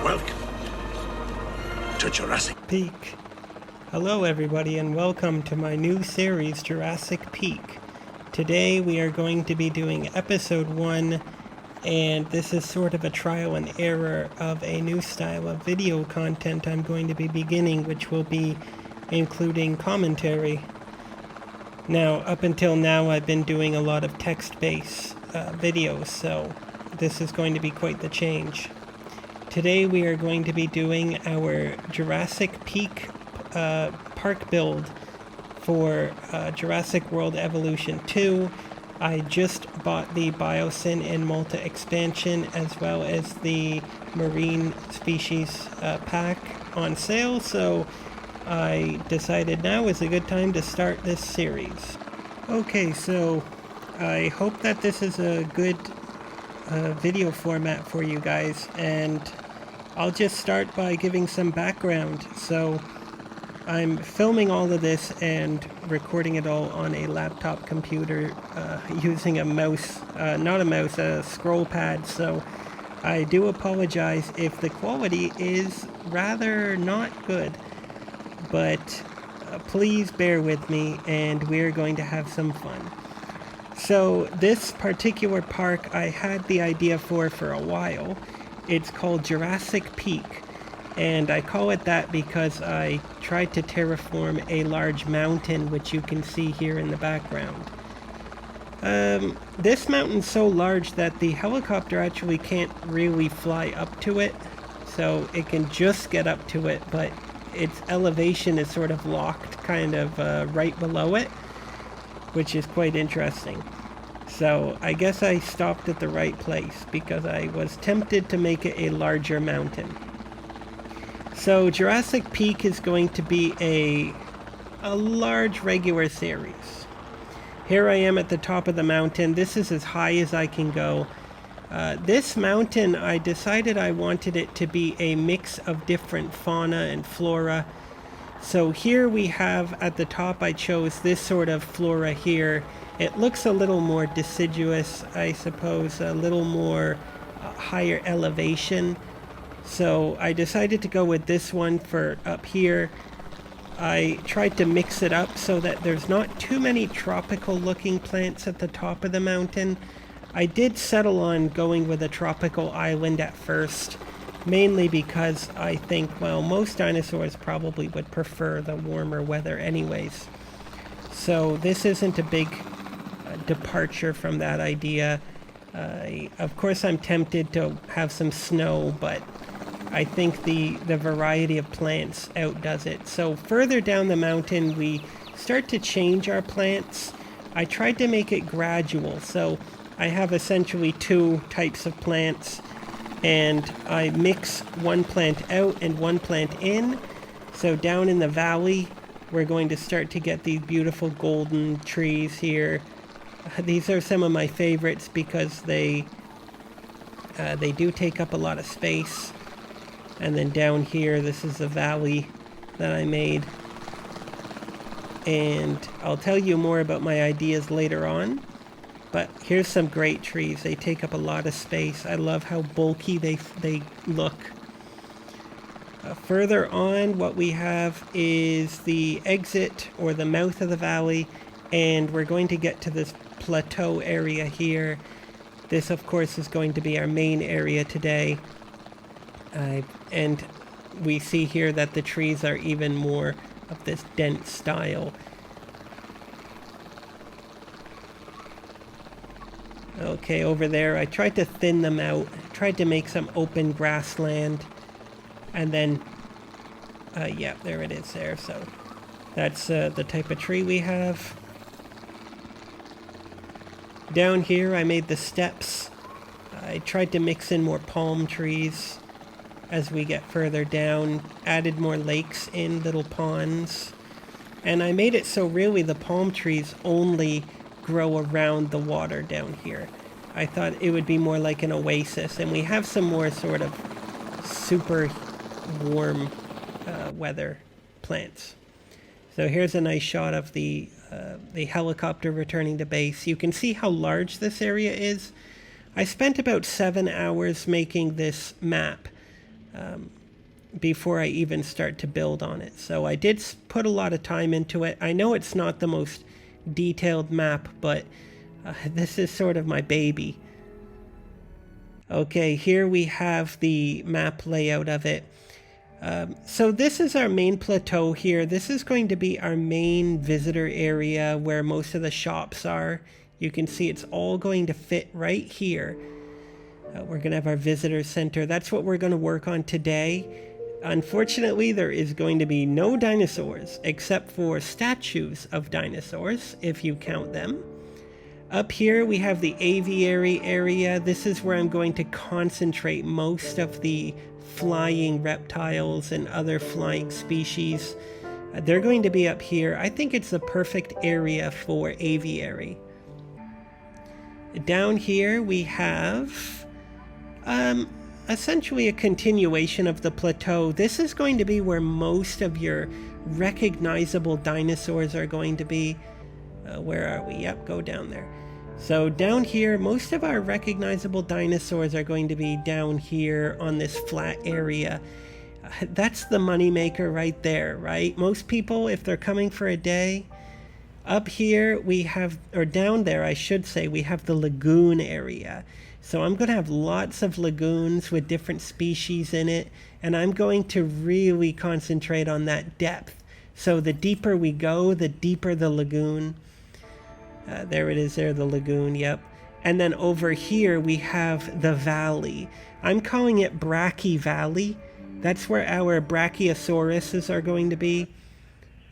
Welcome to Jurassic Peak. Hello everybody and welcome to my new series, Jurassic Peak. Today we are going to be doing episode 1, and this is sort of a trial and error of a new style of video content I'm going to be beginning, which will be including commentary. Now, up until now I've been doing a lot of text-based videos, so this is going to be quite the change. Today we are going to be doing our Jurassic Peak park build for Jurassic World Evolution 2. I just bought the Biosyn and Malta expansion as well as the marine species pack on sale, so I decided now is a good time to start this series. Okay, so I hope that this is a good video format for you guys, and I'll just start by giving some background. So I'm filming all of this and recording it all on a laptop computer using a mouse, not a mouse, a scroll pad, so I do apologize if the quality is rather not good, but please bear with me and we're going to have some fun. So this particular park I had the idea for a while. It's called Jurassic Peak, and I call it that because I tried to terraform a large mountain, which you can see here in the background. This mountain's so large that the helicopter actually can't really fly up to it, so it can just get up to it, but its elevation is sort of locked kind of right below it, which is quite interesting. So I guess I stopped at the right place because I was tempted to make it a larger mountain. So Jurassic Peak is going to be a large regular series. Here I am at the top of the mountain. This is as high as I can go. This mountain, I decided I wanted it to be a mix of different fauna and flora. So here we have at the top, I chose this sort of flora here. It looks a little more deciduous, I suppose, a little more higher elevation. So I decided to go with this one for up here. I tried to mix it up so that there's not too many tropical looking plants at the top of the mountain. I did settle on going with a tropical island at first, mainly because I think, well, most dinosaurs probably would prefer the warmer weather anyways. So this isn't a big departure from that idea. Of course I'm tempted to have some snow, but I think the variety of plants outdoes it. So further down the mountain we start to change our plants. I tried to make it gradual, so I have essentially two types of plants, and I mix one plant out and one plant in. So down in the valley we're going to start to get these beautiful golden trees here. These are some of my favorites because they do take up a lot of space. And then down here, this is the valley that I made. And I'll tell you more about my ideas later on. But here's some great trees. They take up a lot of space. I love how bulky they look. Further on, what we have is the exit or the mouth of the valley. And we're going to get to this plateau area here. This, of course, is going to be our main area today. And we see here that the trees are even more of this dense style. Okay, over there, I tried to thin them out, tried to make some open grassland, and then, yeah, there it is there. So that's the type of tree we have. Down here, I made the steps. I tried to mix in more palm trees as we get further down, added more lakes in, little ponds. And I made it so really the palm trees only grow around the water down here. I thought it would be more like an oasis, and we have some more sort of super warm weather plants. So here's a nice shot of the helicopter returning to base. You can see how large this area is. I spent about 7 hours making this map. before I even start to build on it. So I did put a lot of time into it. I know it's not the most detailed map, but this is sort of my baby. Okay, here we have the map layout of it. So this is our main plateau here. This is going to be our main visitor area where most of the shops are. You can see it's all going to fit right here. We're going to have our visitor center. That's what we're going to work on today. Unfortunately, there is going to be no dinosaurs except for statues of dinosaurs, if you count them. Up here we have the aviary area. This is where I'm going to concentrate most of the flying reptiles and other flying species. They're going to be up here. I think it's the perfect area for aviary. Down here we have essentially a continuation of the plateau. This is going to be where most of your recognizable dinosaurs are going to be. Where are we? Yep, go down there. So down here, most of our recognizable dinosaurs are going to be down here on this flat area. That's the moneymaker right there, right? Most people, if they're coming for a day, up here we have, or down there I should say, we have the lagoon area. So I'm going to have lots of lagoons with different species in it, and I'm going to really concentrate on that depth. So the deeper we go, the deeper the lagoon. There it is there, the lagoon, yep. And then over here we have the valley. I'm calling it Brachy Valley. That's where our Brachiosauruses are going to be.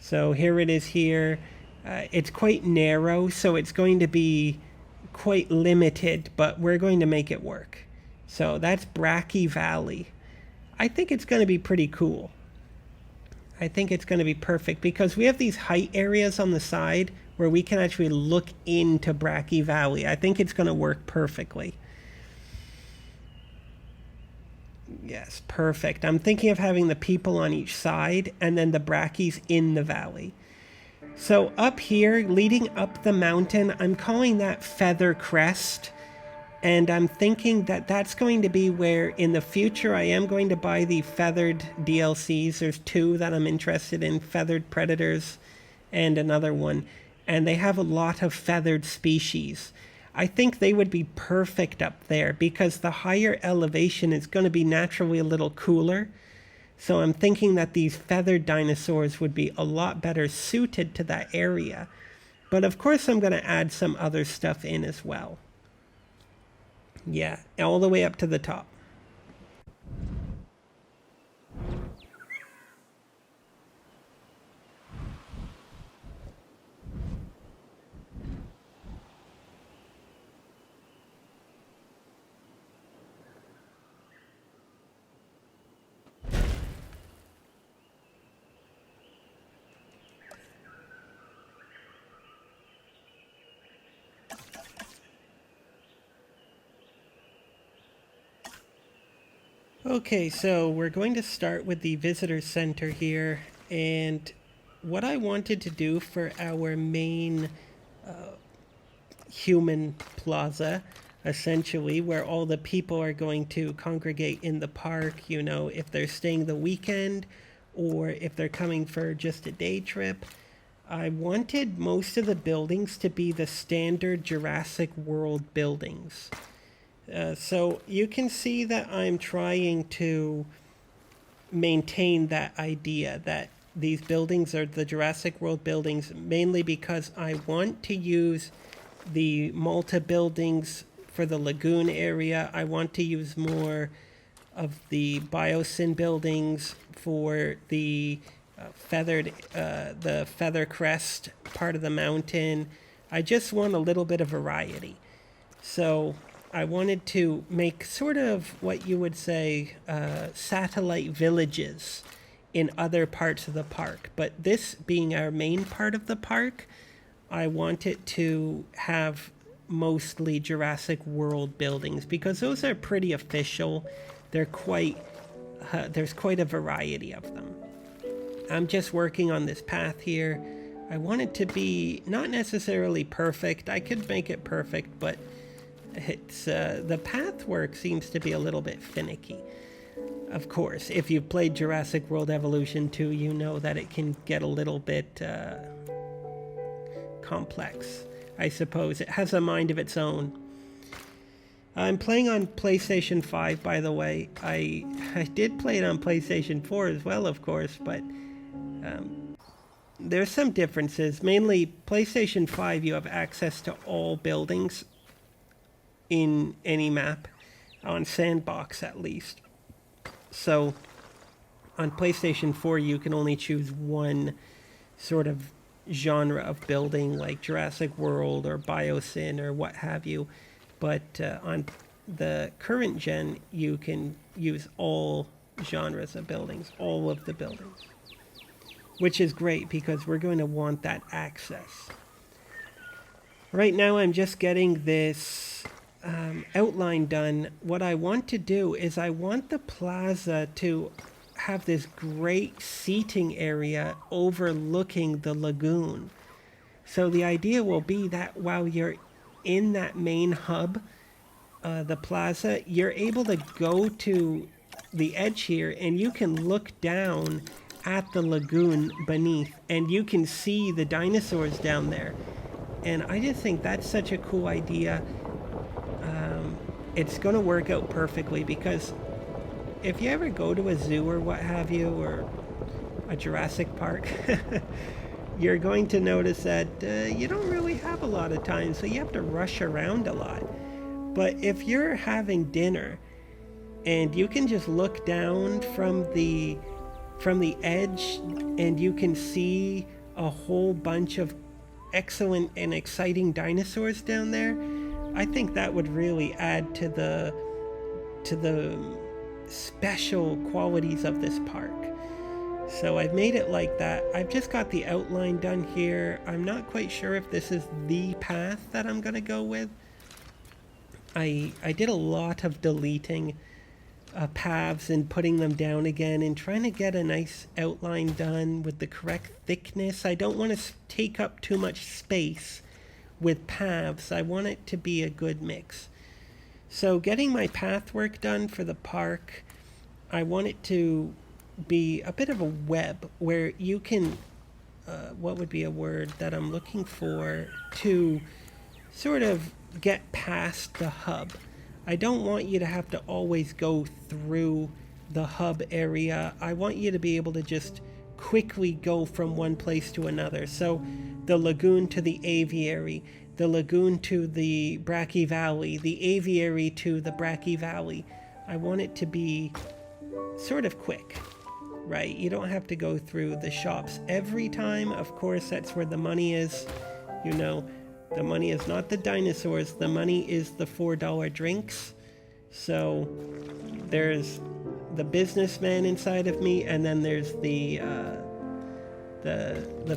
So here it is here. It's quite narrow, so it's going to be quite limited, but we're going to make it work. So that's Brachy Valley. I think it's going to be pretty cool. I think it's going to be perfect because we have these height areas on the side where we can actually look into Brachy Valley. I think it's going to work perfectly. Yes, perfect. I'm thinking of having the people on each side and then the brachys in the valley. So up here, leading up the mountain, I'm calling that Feather Crest. And I'm thinking that that's going to be where in the future I am going to buy the feathered DLCs. There's two that I'm interested in, Feathered Predators and another one. And they have a lot of feathered species. I think they would be perfect up there because the higher elevation is going to be naturally a little cooler. So I'm thinking that these feathered dinosaurs would be a lot better suited to that area. But of course I'm going to add some other stuff in as well. Yeah, all the way up to the top. Okay, so we're going to start with the visitor center here, and what I wanted to do for our main human plaza, essentially, where all the people are going to congregate in the park, you know, if they're staying the weekend or if they're coming for just a day trip, I wanted most of the buildings to be the standard Jurassic World buildings. So you can see that I'm trying to maintain that idea that these buildings are the Jurassic World buildings, mainly because I want to use the Malta buildings for the lagoon area. I want to use more of the Biosyn buildings for the Feather Crest part of the mountain. I just want a little bit of variety. So I wanted to make sort of what you would say satellite villages in other parts of the park. But this being our main part of the park, I want it to have mostly Jurassic World buildings because those are pretty official. They're quite, there's quite a variety of them. I'm just working on this path here. I want it to be not necessarily perfect. I could make it perfect, but it's the path work seems to be a little bit finicky. Of course, if you've played Jurassic World Evolution 2, you know that it can get a little bit complex. I suppose it has a mind of its own. I'm playing on PlayStation 5, by the way. I did play it on PlayStation 4 as well, of course, but there's some differences. Mainly, PlayStation 5, you have access to all buildings in any map, on Sandbox at least. So, on PlayStation 4, you can only choose one sort of genre of building, like Jurassic World or Biosyn or what have you. But on the current gen, you can use all genres of buildings, all of the buildings, which is great because we're going to want that access. Right now, I'm just getting this outline done. What I want to do is I want the plaza to have this great seating area overlooking the lagoon. So the idea will be that while you're in that main hub, the plaza, you're able to go to the edge here and you can look down at the lagoon beneath and you can see the dinosaurs down there. And I just think that's such a cool idea. It's going to work out perfectly because if you ever go to a zoo or what have you, or a Jurassic Park, you're going to notice that you don't really have a lot of time, so you have to rush around a lot. But if you're having dinner and you can just look down from the edge and you can see a whole bunch of excellent and exciting dinosaurs down there, I think that would really add to the special qualities of this park. So I've made it like that. I've just got the outline done here. I'm not quite sure if this is the path that I'm going to go with. I did a lot of deleting paths and putting them down again and trying to get a nice outline done with the correct thickness. I don't want to take up too much space with paths. I want it to be a good mix. So getting my path work done for the park, I want it to be a bit of a web where you can, what would be a word that I'm looking for, to sort of get past the hub. I don't want you to have to always go through the hub area. I want you to be able to just quickly go from one place to another. So the lagoon to the aviary, the lagoon to the Bracky Valley, the aviary to the Bracky Valley. I want it to be sort of quick, right? You don't have to go through the shops every time. Of course, that's where the money is. You know, the money is not the dinosaurs. The money is the $4 drinks. So there's the businessman inside of me, and then there's the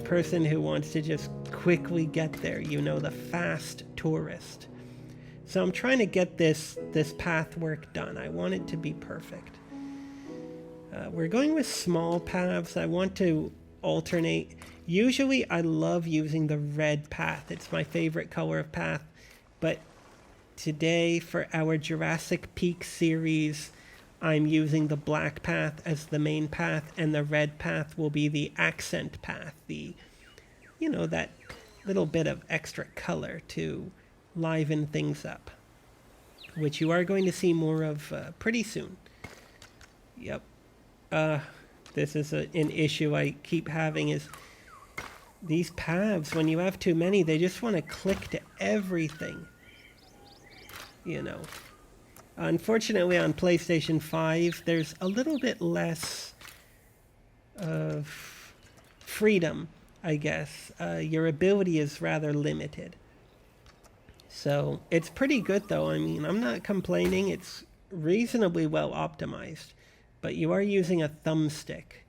person who wants to just quickly get there, you know, the fast tourist. So I'm trying to get this path work done. I want it to be perfect. We're going with small paths. I want to alternate. Usually I love using the red path. It's my favorite color of path. But today for our Jurassic Peak series, I'm using the black path as the main path, and the red path will be the accent path. That little bit of extra color to liven things up, which you are going to see more of pretty soon. Yep. This is an issue I keep having, is these paths, when you have too many, they just want to click to everything. Unfortunately, on PlayStation 5, there's a little bit less of freedom, I guess. Your ability is rather limited. So it's pretty good, though. I mean, I'm not complaining. It's reasonably well optimized. But you are using a thumbstick.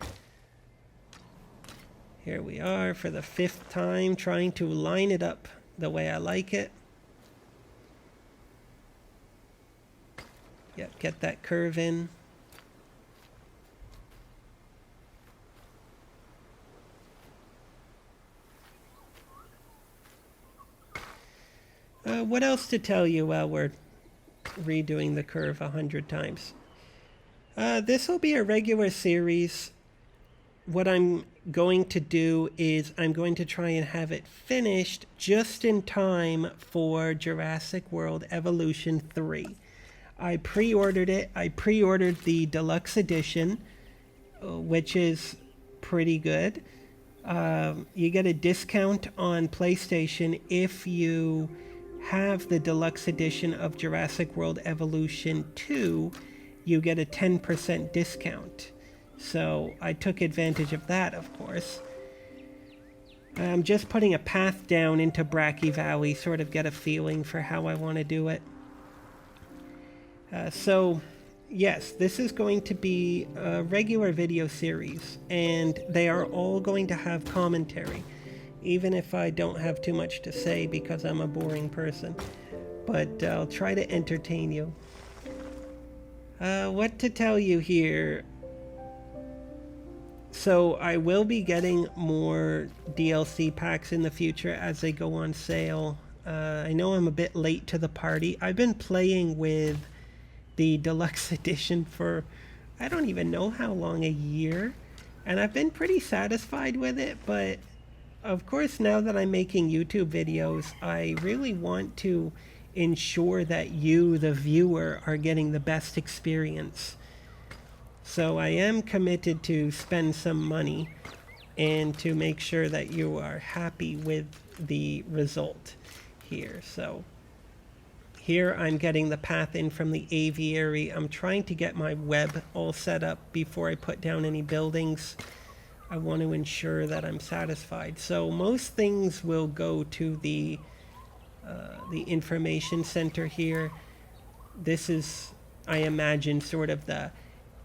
Here we are for the 5th time, trying to line it up the way I like it. Yep, get that curve in. What else to tell you while we're redoing the curve 100 times? This will be a regular series. What I'm going to do is I'm going to try and have it finished just in time for Jurassic World Evolution 3. I pre-ordered it. I pre-ordered the deluxe edition, which is pretty good. You get a discount on PlayStation if you have the deluxe edition of Jurassic World Evolution 2. You get a 10% discount. So I took advantage of that, of course. I'm just putting a path down into Bracky Valley, sort of get a feeling for how I want to do it. So, yes, this is going to be a regular video series, and they are all going to have commentary, even if I don't have too much to say because I'm a boring person. But I'll try to entertain you. What to tell you here? So I will be getting more DLC packs in the future as they go on sale. I know I'm a bit late to the party. I've been playing with the deluxe edition for I don't even know how long, a year, and I've been pretty satisfied with it. But of course, now that I'm making YouTube videos, I really want to ensure that you, the viewer, are getting the best experience. So I am committed to spend some money and to make sure that you are happy with the result here. So here I'm getting the path in from the aviary. I'm trying to get my web all set up before I put down any buildings. I want to ensure that I'm satisfied. So most things will go to the information center here. This is, I imagine, sort of the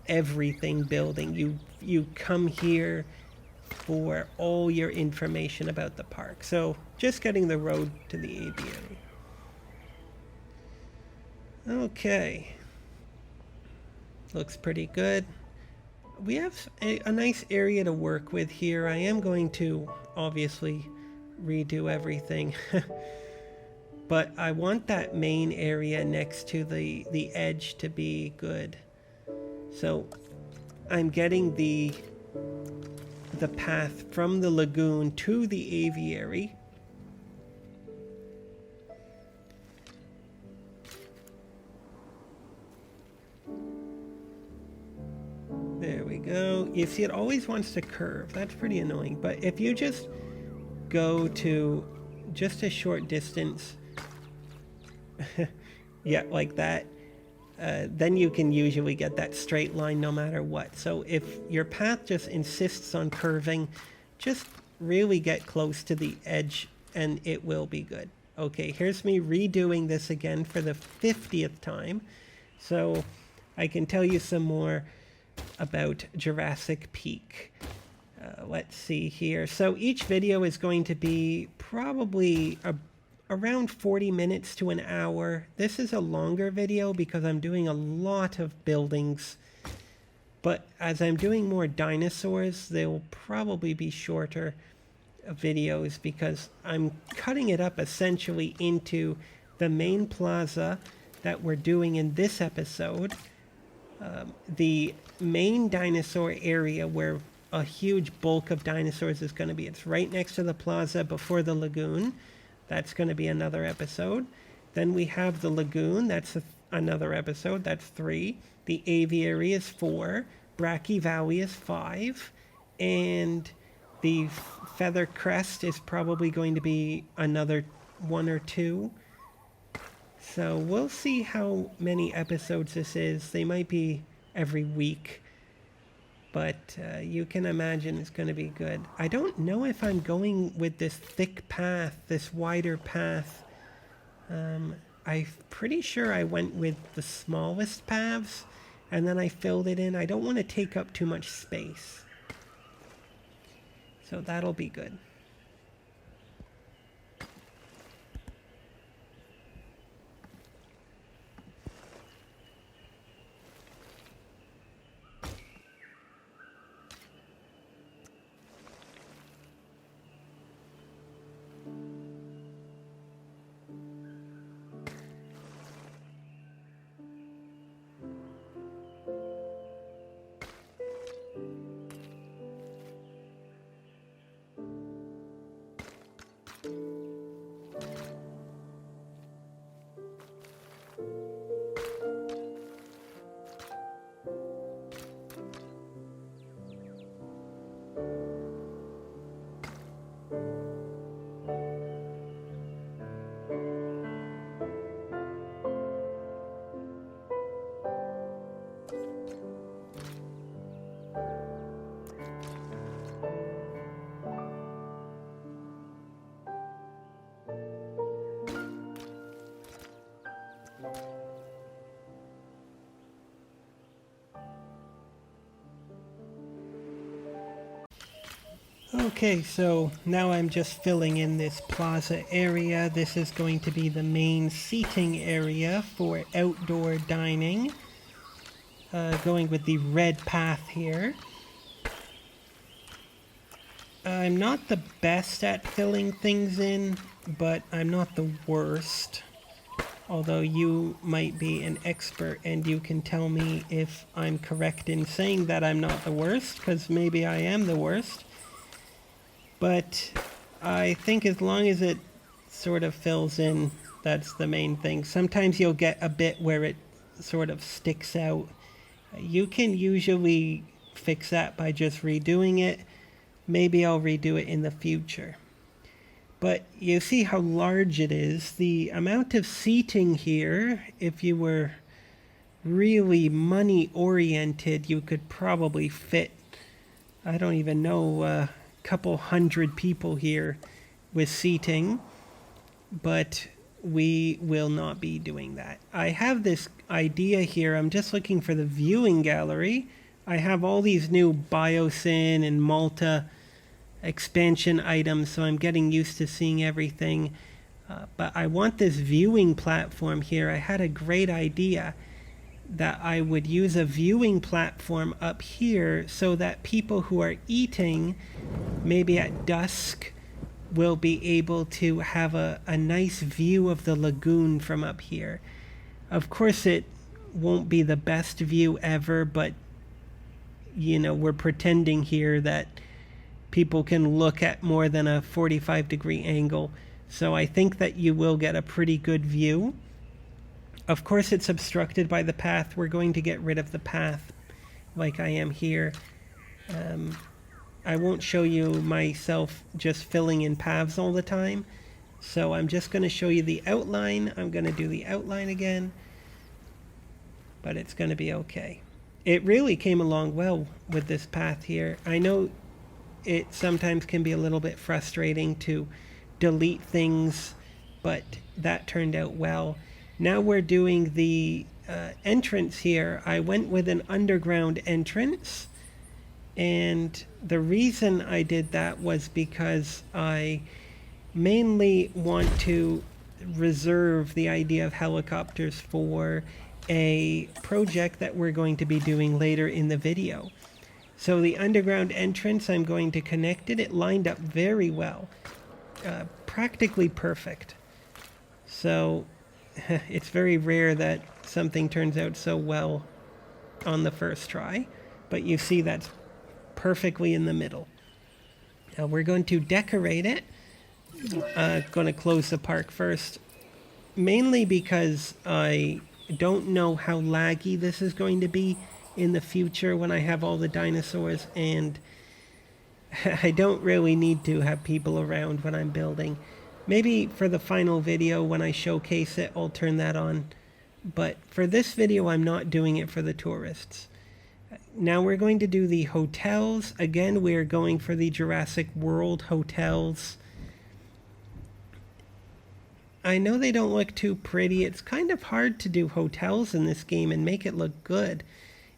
everything building. You come here for all your information about the park. So just getting the road to the aviary. Okay, looks pretty good. We have a nice area to work with here. I am going to obviously redo everything. But I want that main area next to the edge to be good. So I'm getting the path from the lagoon to the aviary. There we go. You see, it always wants to curve. That's pretty annoying. But if you just go to just a short distance, yeah, like that, then you can usually get that straight line no matter what. So if your path just insists on curving, just really get close to the edge and it will be good. Okay, here's me redoing this again for the 50th time, so I can tell you some more about Jurassic Peak. Let's see here. So each video is going to be probably around 40 minutes to an hour. This is a longer video because I'm doing a lot of buildings. But as I'm doing more dinosaurs, they will probably be shorter videos because I'm cutting it up essentially into the main plaza that we're doing in this episode. The main dinosaur area where a huge bulk of dinosaurs is going to be. It's right next to the plaza before the lagoon. That's going to be another episode. Then we have the lagoon. That's another episode. That's 3. The aviary is 4. Bracky Valley is 5. And the Feather Crest is probably going to be another 1 or 2. So we'll see how many episodes this is. They might be every week. But you can imagine it's going to be good. I don't know if I'm going with this thick path, this wider path. I'm pretty sure I went with the smallest paths, and then I filled it in. I don't want to take up too much space. So that'll be good. Okay, so now I'm just filling in this plaza area. This is going to be the main seating area for outdoor dining. Going with the red path here. I'm not the best at filling things in, but I'm not the worst. Although you might be an expert and you can tell me if I'm correct in saying that I'm not the worst, because maybe I am the worst. But I think as long as it sort of fills in, that's the main thing. Sometimes you'll get a bit where it sort of sticks out. You can usually fix that by just redoing it. Maybe I'll redo it in the future. But you see how large it is. The amount of seating here, if you were really money oriented, you could probably fit, I don't even know, a couple hundred people here with seating. But we will not be doing that. I have this idea here. I'm just looking for the viewing gallery. I have all these new Biosyn and Malta expansion items, so I'm getting used to seeing everything. But I want this viewing platform here. I had a great idea that I would use a viewing platform up here so that people who are eating, maybe at dusk, will be able to have a nice view of the lagoon from up here. Of course, it won't be the best view ever, but you know, we're pretending here that people can look at more than a 45-degree angle. So I think that you will get a pretty good view. Of course, it's obstructed by the path. We're going to get rid of the path like I am here. I won't show you myself just filling in paths all the time. So I'm just going to show you the outline. I'm going to do the outline again. But it's going to be okay. It really came along well with this path here. I know it sometimes can be a little bit frustrating to delete things, but that turned out well. Now we're doing the entrance here. I went with an underground entrance, and the reason I did that was because I mainly want to reserve the idea of helicopters for a project that we're going to be doing later in the video. So the underground entrance, I'm going to connect it. It lined up very well, practically perfect. So it's very rare that something turns out so well on the first try, but you see that's perfectly in the middle. Now we're going to decorate it. Going to close the park first, mainly because I don't know how laggy this is going to be in the future when I have all the dinosaurs, and I don't really need to have people around when I'm building. Maybe for the final video when I showcase it, I'll turn that on. But for this video, I'm not doing it for the tourists. Now we're going to do the hotels. Again, we're going for the Jurassic World hotels. I know they don't look too pretty. It's kind of hard to do hotels in this game and make it look good.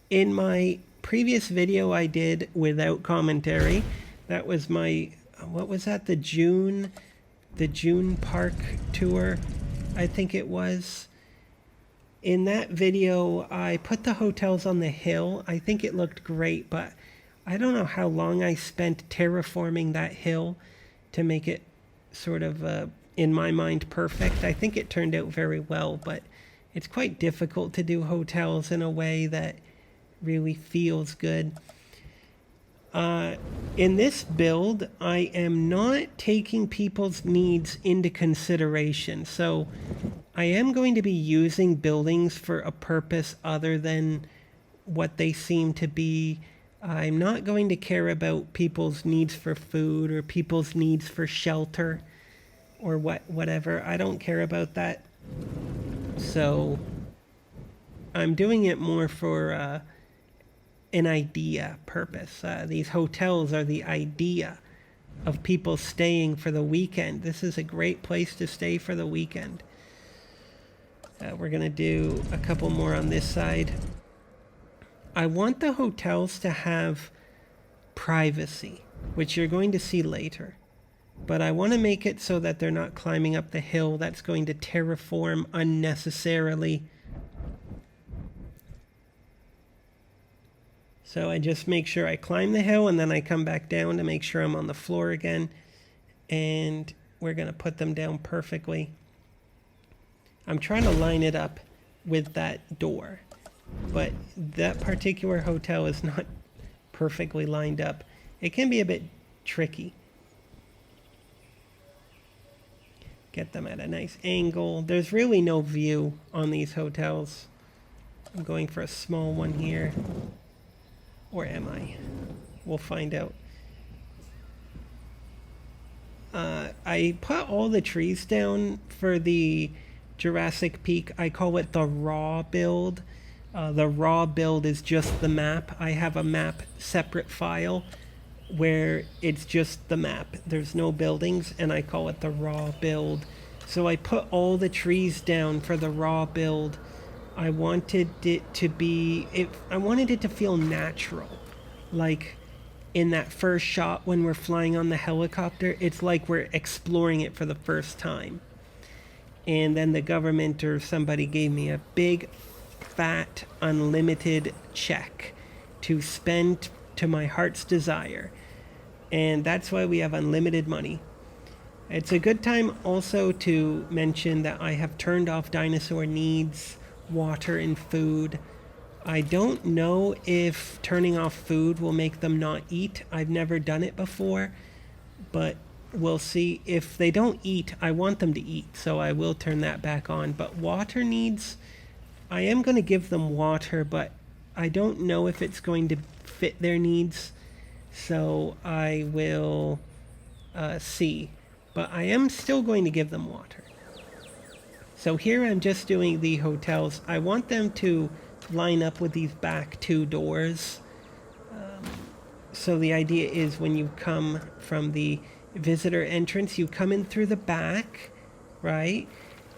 In my previous video I did without commentary, that was my, what was that, the June Park tour, I think it was. In that video, I put the hotels on the hill. I think it looked great, but I don't know how long I spent terraforming that hill to make it sort of, in my mind, perfect. I think it turned out very well, but it's quite difficult to do hotels in a way that really feels good. In this build, I am not taking people's needs into consideration. So I am going to be using buildings for a purpose other than what they seem to be. I'm not going to care about people's needs for food or people's needs for shelter or whatever. I don't care about that. So I'm doing it more for an idea purpose. These hotels are the idea of people staying for the weekend. This is a great place to stay for the weekend. We're going to do a couple more on this side. I want the hotels to have privacy. which you're going to see later. But I want to make it so that they're not climbing up the hill. That's going to terraform unnecessarily. So I just make sure I climb the hill and then I come back down to make sure I'm on the floor again. And we're going to put them down perfectly. I'm trying to line it up with that door, but that particular hotel is not perfectly lined up. It can be a bit tricky. Get them at a nice angle. There's really no view on these hotels. I'm going for a small one here. Or am I? We'll find out. I put all the trees down for the Jurassic Peak. I call it the raw build. The raw build is just the map. I have a map separate file where it's just the map. There's no buildings, and I call it the raw build. So I put all the trees down for the raw build. I wanted it to be, I wanted it to feel natural. Like in that first shot when we're flying on the helicopter, it's like we're exploring it for the first time. And then the government or somebody gave me a big, fat, unlimited check to spend to my heart's desire. And that's why we have unlimited money. It's a good time also to mention that I have turned off dinosaur needs, water, and food. I don't know if turning off food will make them not eat. I've never done it before, but we'll see. If they don't eat, I want them to eat, so I will turn that back on. But water needs, I am going to give them water, but I don't know if it's going to fit their needs, so I will see. But I am still going to give them water. So here I'm just doing the hotels. I want them to line up with these back two doors. So the idea is when you come from the visitor entrance, you come in through the back, right?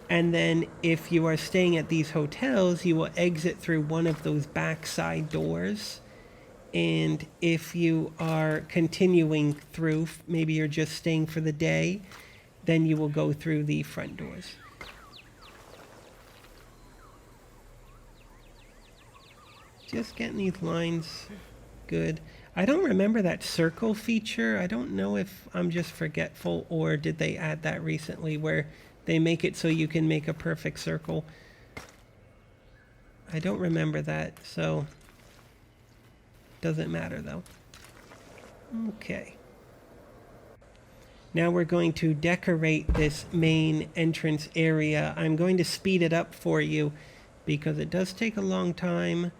And then if you are staying at these hotels, you will exit through one of those back side doors. And if you are continuing through, maybe you're just staying for the day, then you will go through the front doors. Just getting these lines good. I don't remember that circle feature. I don't know if I'm just forgetful or did they add that recently where they make it so you can make a perfect circle. I don't remember that, so doesn't matter though. Okay. Now we're going to decorate this main entrance area. I'm going to speed it up for you because it does take a long time.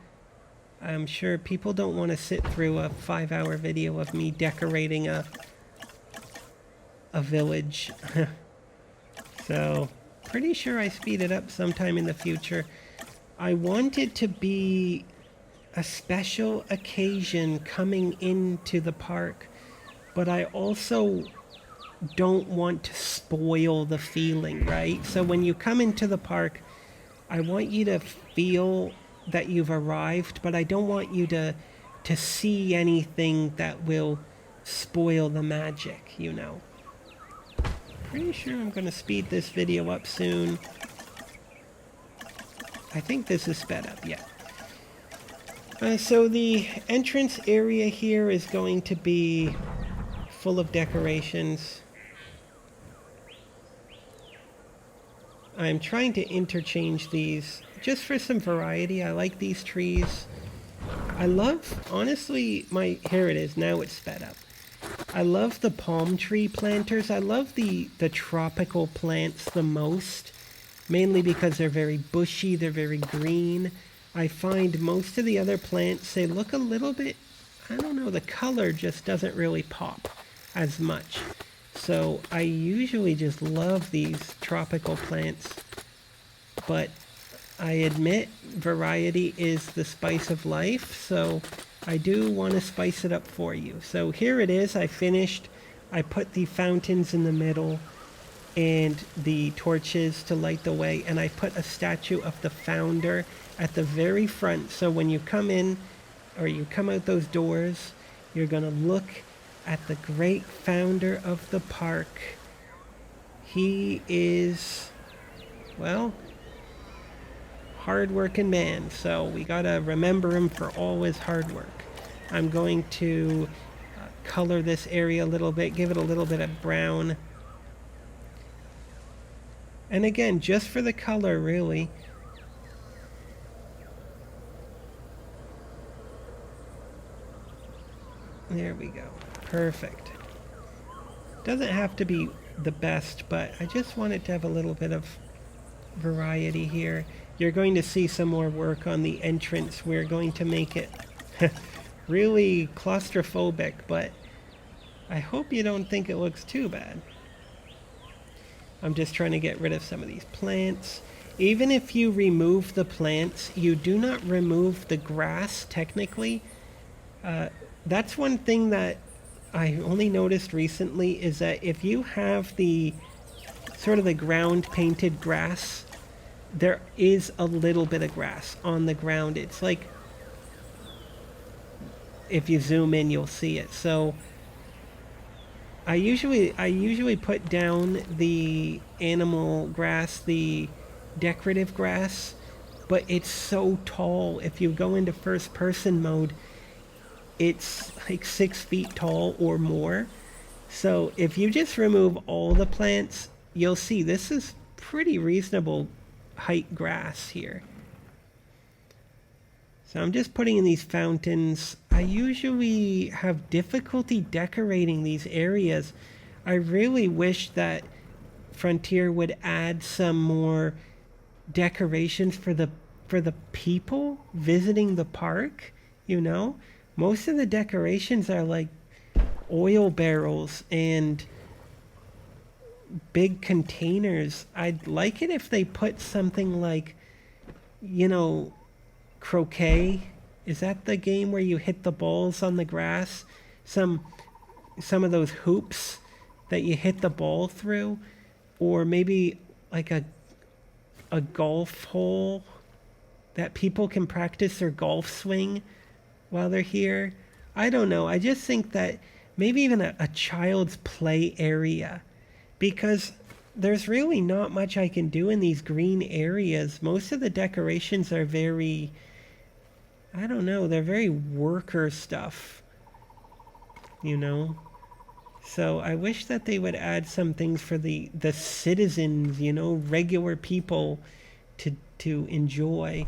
I'm sure people don't want to sit through a 5-hour video of me decorating a village. So, pretty sure I speed it up sometime in the future. I want it to be a special occasion coming into the park, but I also don't want to spoil the feeling, right? So when you come into the park, I want you to feel that you've arrived, but I don't want you to see anything that will spoil the magic, you know. Pretty sure I'm going to speed this video up soon. I think this is sped up, yeah. So the entrance area here is going to be full of decorations. I'm trying to interchange these just for some variety. I like these trees. I love, honestly, here it is, now it's sped up. I love the palm tree planters. I love the tropical plants the most, mainly because they're very bushy, they're very green. I find most of the other plants, they look a little bit, I don't know, the color just doesn't really pop as much. So I usually just love these tropical plants, but I admit variety is the spice of life, so I do want to spice it up for you. So here it is, I finished. I put the fountains in the middle and the torches to light the way, and I put a statue of the founder at the very front. So when you come in or you come out those doors, you're going to look at the great founder of the park. He is, well, hard-working man, so we gotta remember him for all his hard work. I'm going to color this area a little bit, give it a little bit of brown. And again, just for the color, really. There we go. Perfect. Doesn't have to be the best, but I just want it to have a little bit of variety here. You're going to see some more work on the entrance. We're going to make it really claustrophobic, but I hope you don't think it looks too bad. I'm just trying to get rid of some of these plants. Even if you remove the plants, you do not remove the grass, technically. That's one thing that I only noticed recently, is that if you have the sort of the ground painted grass, there is a little bit of grass on the ground. It's like, if you zoom in, you'll see it. So I usually put down the animal grass, the decorative grass, but it's so tall. If you go into first person mode, it's like 6 feet tall or more. So if you just remove all the plants, you'll see this is pretty reasonable height grass here. So I'm just putting in these fountains. I usually have difficulty decorating these areas. I really wish that Frontier would add some more decorations for the people visiting the park, you know? Most of the decorations are like oil barrels and big containers. I'd like it if they put something like, you know, croquet. Is that the game where you hit the balls on the grass? Some of those hoops that you hit the ball through, or maybe like a golf hole that people can practice their golf swing while they're here. I don't know. I just think that maybe even a child's play area, because there's really not much I can do in these green areas. Most of the decorations are very, I don't know, they're very worker stuff, you know? So I wish that they would add some things for the citizens, you know, regular people to enjoy.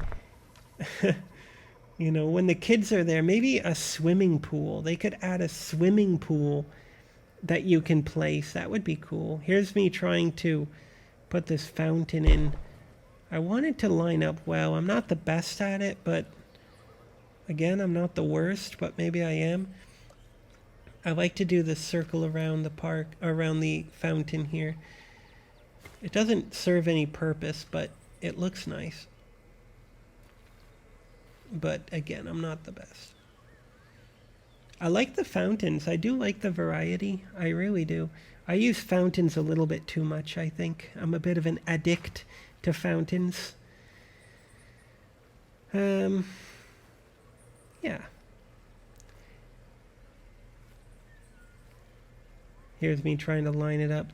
You know, when the kids are there, maybe a swimming pool. They could add a swimming pool that you can place. That would be cool. Here's me trying to put this fountain in. I want it to line up well. I'm not the best at it, but again, I'm not the worst, but maybe I am. I like to do the circle around the park, around the fountain here. It doesn't serve any purpose, but it looks nice. But again, I'm not the best. I like the fountains. I do like the variety. I really do. I use fountains a little bit too much, I think. I'm a bit of an addict to fountains. Yeah. Here's me trying to line it up.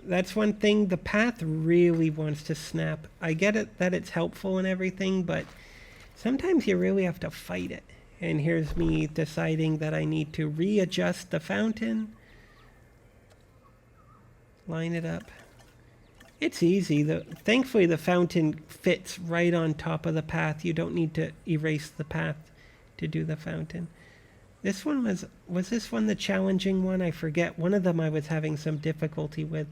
That's one thing. The path really wants to snap. I get it that it's helpful and everything, but sometimes you really have to fight it. And here's me deciding that I need to readjust the fountain. Line it up. It's easy. Thankfully, the fountain fits right on top of the path. You don't need to erase the path to do the fountain. This one was this one the challenging one? I forget. One of them I was having some difficulty with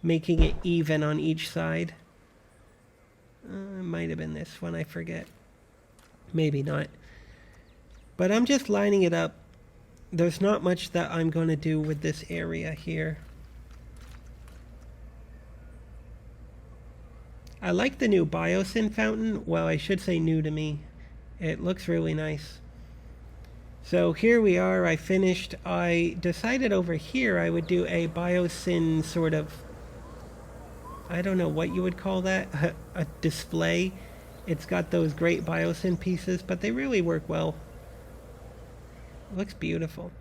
making it even on each side. It might have been this one. I forget. Maybe not. But I'm just lining it up. There's not much that I'm going to do with this area here. I like the new Biosyn fountain. Well, I should say new to me. It looks really nice. So here we are. I finished. I decided over here I would do a Biosyn sort of, I don't know what you would call that, a display. It's got those great Biosyn pieces, but they really work well. Looks beautiful.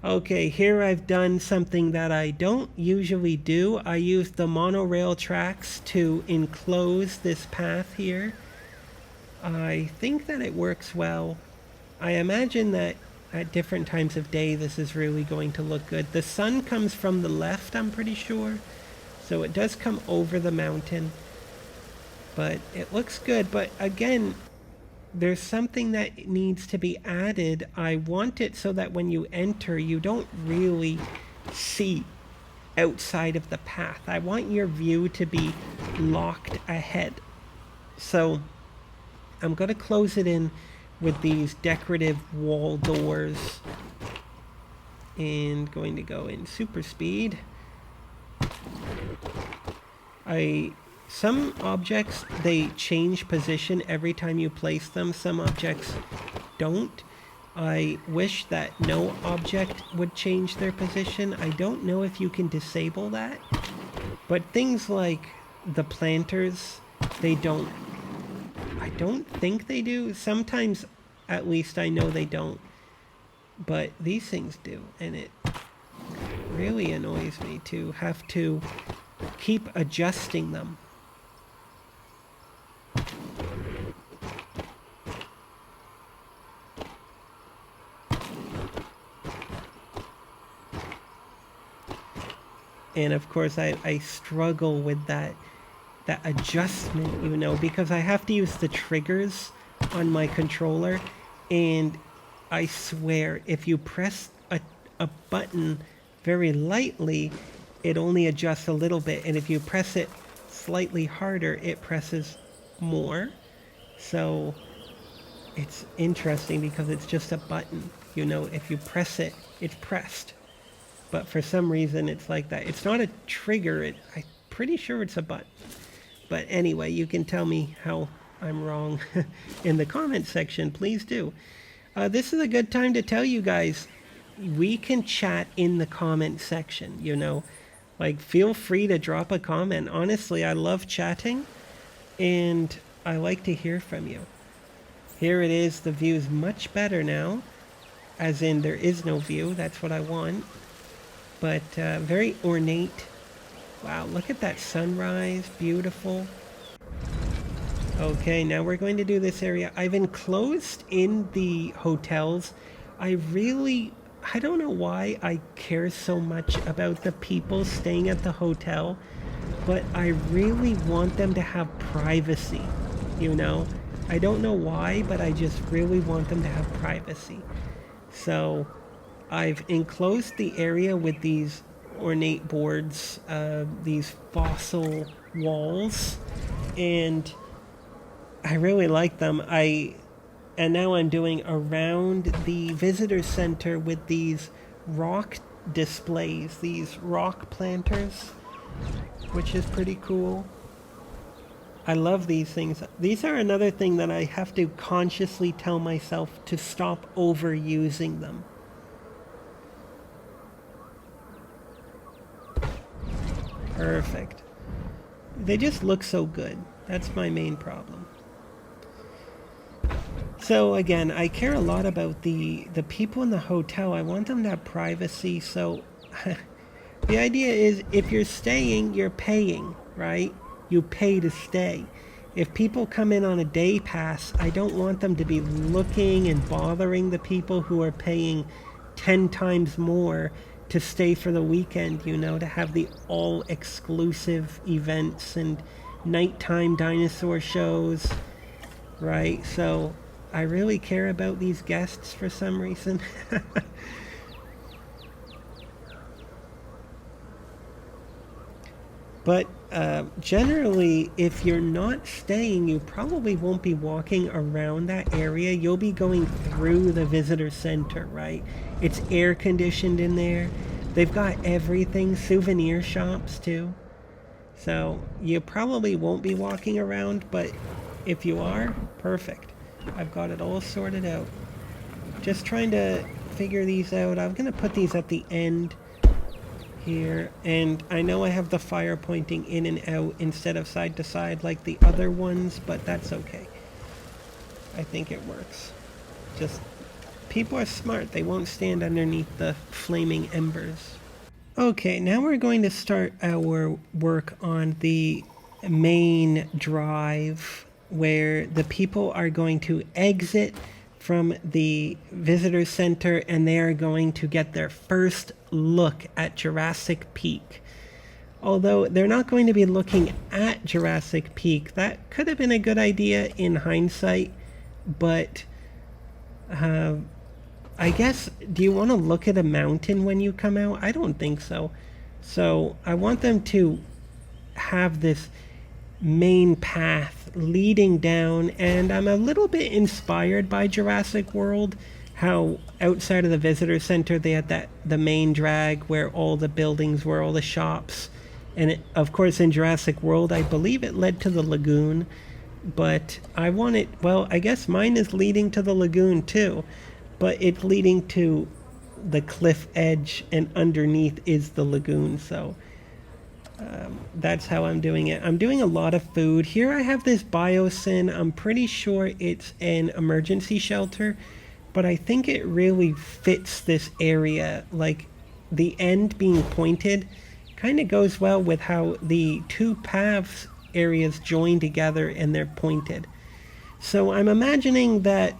Okay, here I've done something that I don't usually do. I use the monorail tracks to enclose this path here. I think that it works well. I imagine that at different times of day this is really going to look good. The sun comes from the left, I'm pretty sure. So it does come over the mountain. But it looks good. But again, there's something that needs to be added. I want it so that when you enter, you don't really see outside of the path. I want your view to be locked ahead. So I'm going to close it in with these decorative wall doors. And going to go in super speed. Some objects, they change position every time you place them. Some objects don't. I wish that no object would change their position. I don't know if you can disable that. But things like the planters, they don't. I don't think they do. Sometimes, at least I know they don't. But these things do. And it really annoys me to have to keep adjusting them. And of course I struggle with that adjustment, you know, because I have to use the triggers on my controller, and I swear if you press a button very lightly, it only adjusts a little bit, and if you press it slightly harder, it presses more. So it's interesting because it's just a button, you know, if you press it, it's pressed. But for some reason it's like that. It's not a trigger, I'm pretty sure it's a button. But anyway, you can tell me how I'm wrong in the comment section, please do. This is a good time to tell you guys, we can chat in the comment section, you know. Like, feel free to drop a comment. Honestly, I love chatting, and I like to hear from you. Here it is, the view is much better now. As in, there is no view, that's what I want. But very ornate. Wow, look at that sunrise, beautiful. Okay, now we're going to do this area. I've enclosed in the hotels. I don't know why I care so much about the people staying at the hotel, but I really want them to have privacy, you know? I don't know why, but I just really want them to have privacy. So I've enclosed the area with these ornate boards, these fossil walls, and I really like them. And now I'm doing around the visitor center with these rock displays, these rock planters, which is pretty cool. I love these things. These are another thing that I have to consciously tell myself to stop overusing them. Perfect. They just look so good. That's my main problem. So again, I care a lot about the people in the hotel. I want them to have privacy. So the idea is, if you're staying, you're paying, right? You pay to stay. If people come in on a day pass, I don't want them to be looking and bothering the people who are paying 10 times more to stay for the weekend, you know, to have the all-exclusive events and nighttime dinosaur shows, right? So I really care about these guests for some reason. But generally, if you're not staying, you probably won't be walking around that area. You'll be going through the visitor center, right? It's air conditioned in there. They've got everything, souvenir shops too. So you probably won't be walking around, but if you are, perfect. I've got it all sorted out. Just trying to figure these out. I'm going to put these at the end here, and I know I have the fire pointing in and out instead of side to side like the other ones, but that's okay. I think it works. Just people are smart. They won't stand underneath the flaming embers. Okay, now we're going to start our work on the main drive where the people are going to exit from the visitor center and they are going to get their first look at Jurassic Peak. Although they're not going to be looking at Jurassic Peak. That could have been a good idea in hindsight, but I guess, do you want to look at a mountain when you come out? I don't think so. So I want them to have this main path leading down, and I'm a little bit inspired by Jurassic World, how outside of the visitor center they had the main drag where all the buildings were, all the shops, and of course in Jurassic World I believe it led to the lagoon, but I want it, well, I guess mine is leading to the lagoon too, but it's leading to the cliff edge and underneath is the lagoon. So that's how I'm doing it. I'm doing a lot of food. Here I have this biosyn. I'm pretty sure it's an emergency shelter, but I think it really fits this area. Like the end being pointed kind of goes well with how the two paths areas join together and they're pointed. So I'm imagining that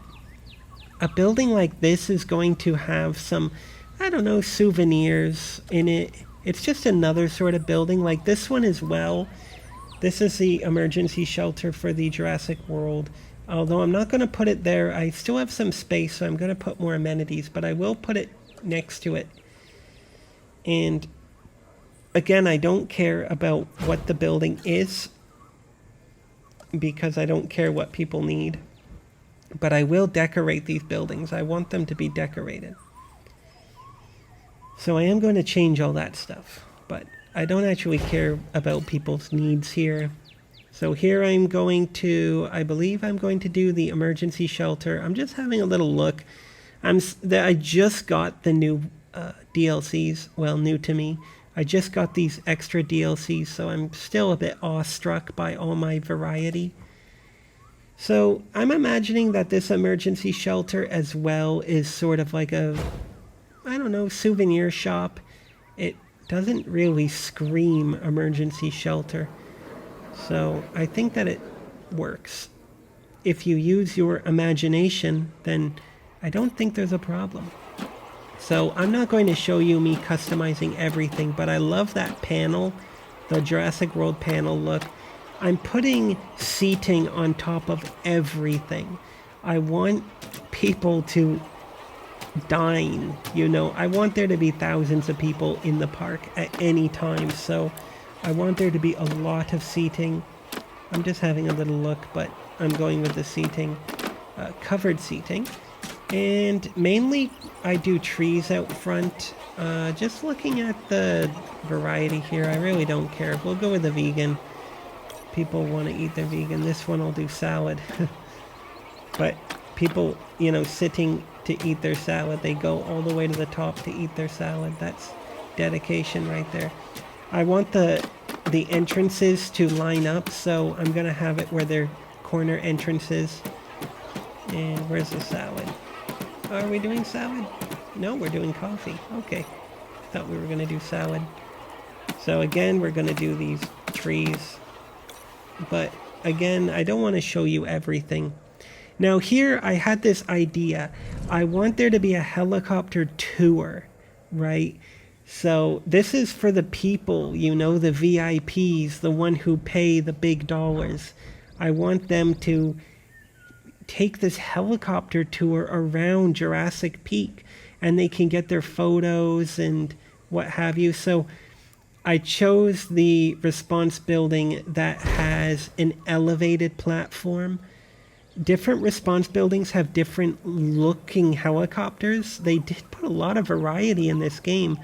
a building like this is going to have some, I don't know, souvenirs in it. It's just another sort of building like this one as well. This is the emergency shelter for the Jurassic World. Although I'm not going to put it there. I still have some space, so I'm going to put more amenities, but I will put it next to it. And again, I don't care about what the building is because I don't care what people need. But I will decorate these buildings. I want them to be decorated. So I am going to change all that stuff, but I don't actually care about people's needs here. So here I'm going to, I believe I'm going to do the emergency shelter. I'm just having a little look. I just got the new DLCs, well, new to me. I just got these extra DLCs, so I'm still a bit awestruck by all my variety. So I'm imagining that this emergency shelter as well is sort of like a, I don't know, souvenir shop. It doesn't really scream emergency shelter. So I think that it works. If you use your imagination, then I don't think there's a problem. So I'm not going to show you me customizing everything, but I love that panel, the Jurassic World panel look. I'm putting seating on top of everything. I want people to dine, you know. I want there to be thousands of people in the park at any time, so I want there to be a lot of seating. I'm just having a little look, but I'm going with the seating, covered seating. And mainly I do trees out front. Just looking at the variety here, I really don't care. We'll go with the vegan. People want to eat their vegan. This one I'll do salad. But people, you know, sitting to eat their salad, they go all the way to the top to eat their salad. That's dedication right there. I want the entrances to line up, so I'm going to have it where they're corner entrances. And where's the salad? Are we doing salad? No, we're doing coffee. Okay. Thought we were going to do salad. So again, we're going to do these trees. But again, I don't want to show you everything. Now here I had this idea. I want there to be a helicopter tour, right? So this is for the people, you know, the VIPs, the one who pay the big dollars. I want them to take this helicopter tour around Jurassic Peak and they can get their photos and what have you. So I chose the response building that has an elevated platform. Different response buildings have different looking helicopters. They did put a lot of variety in this game,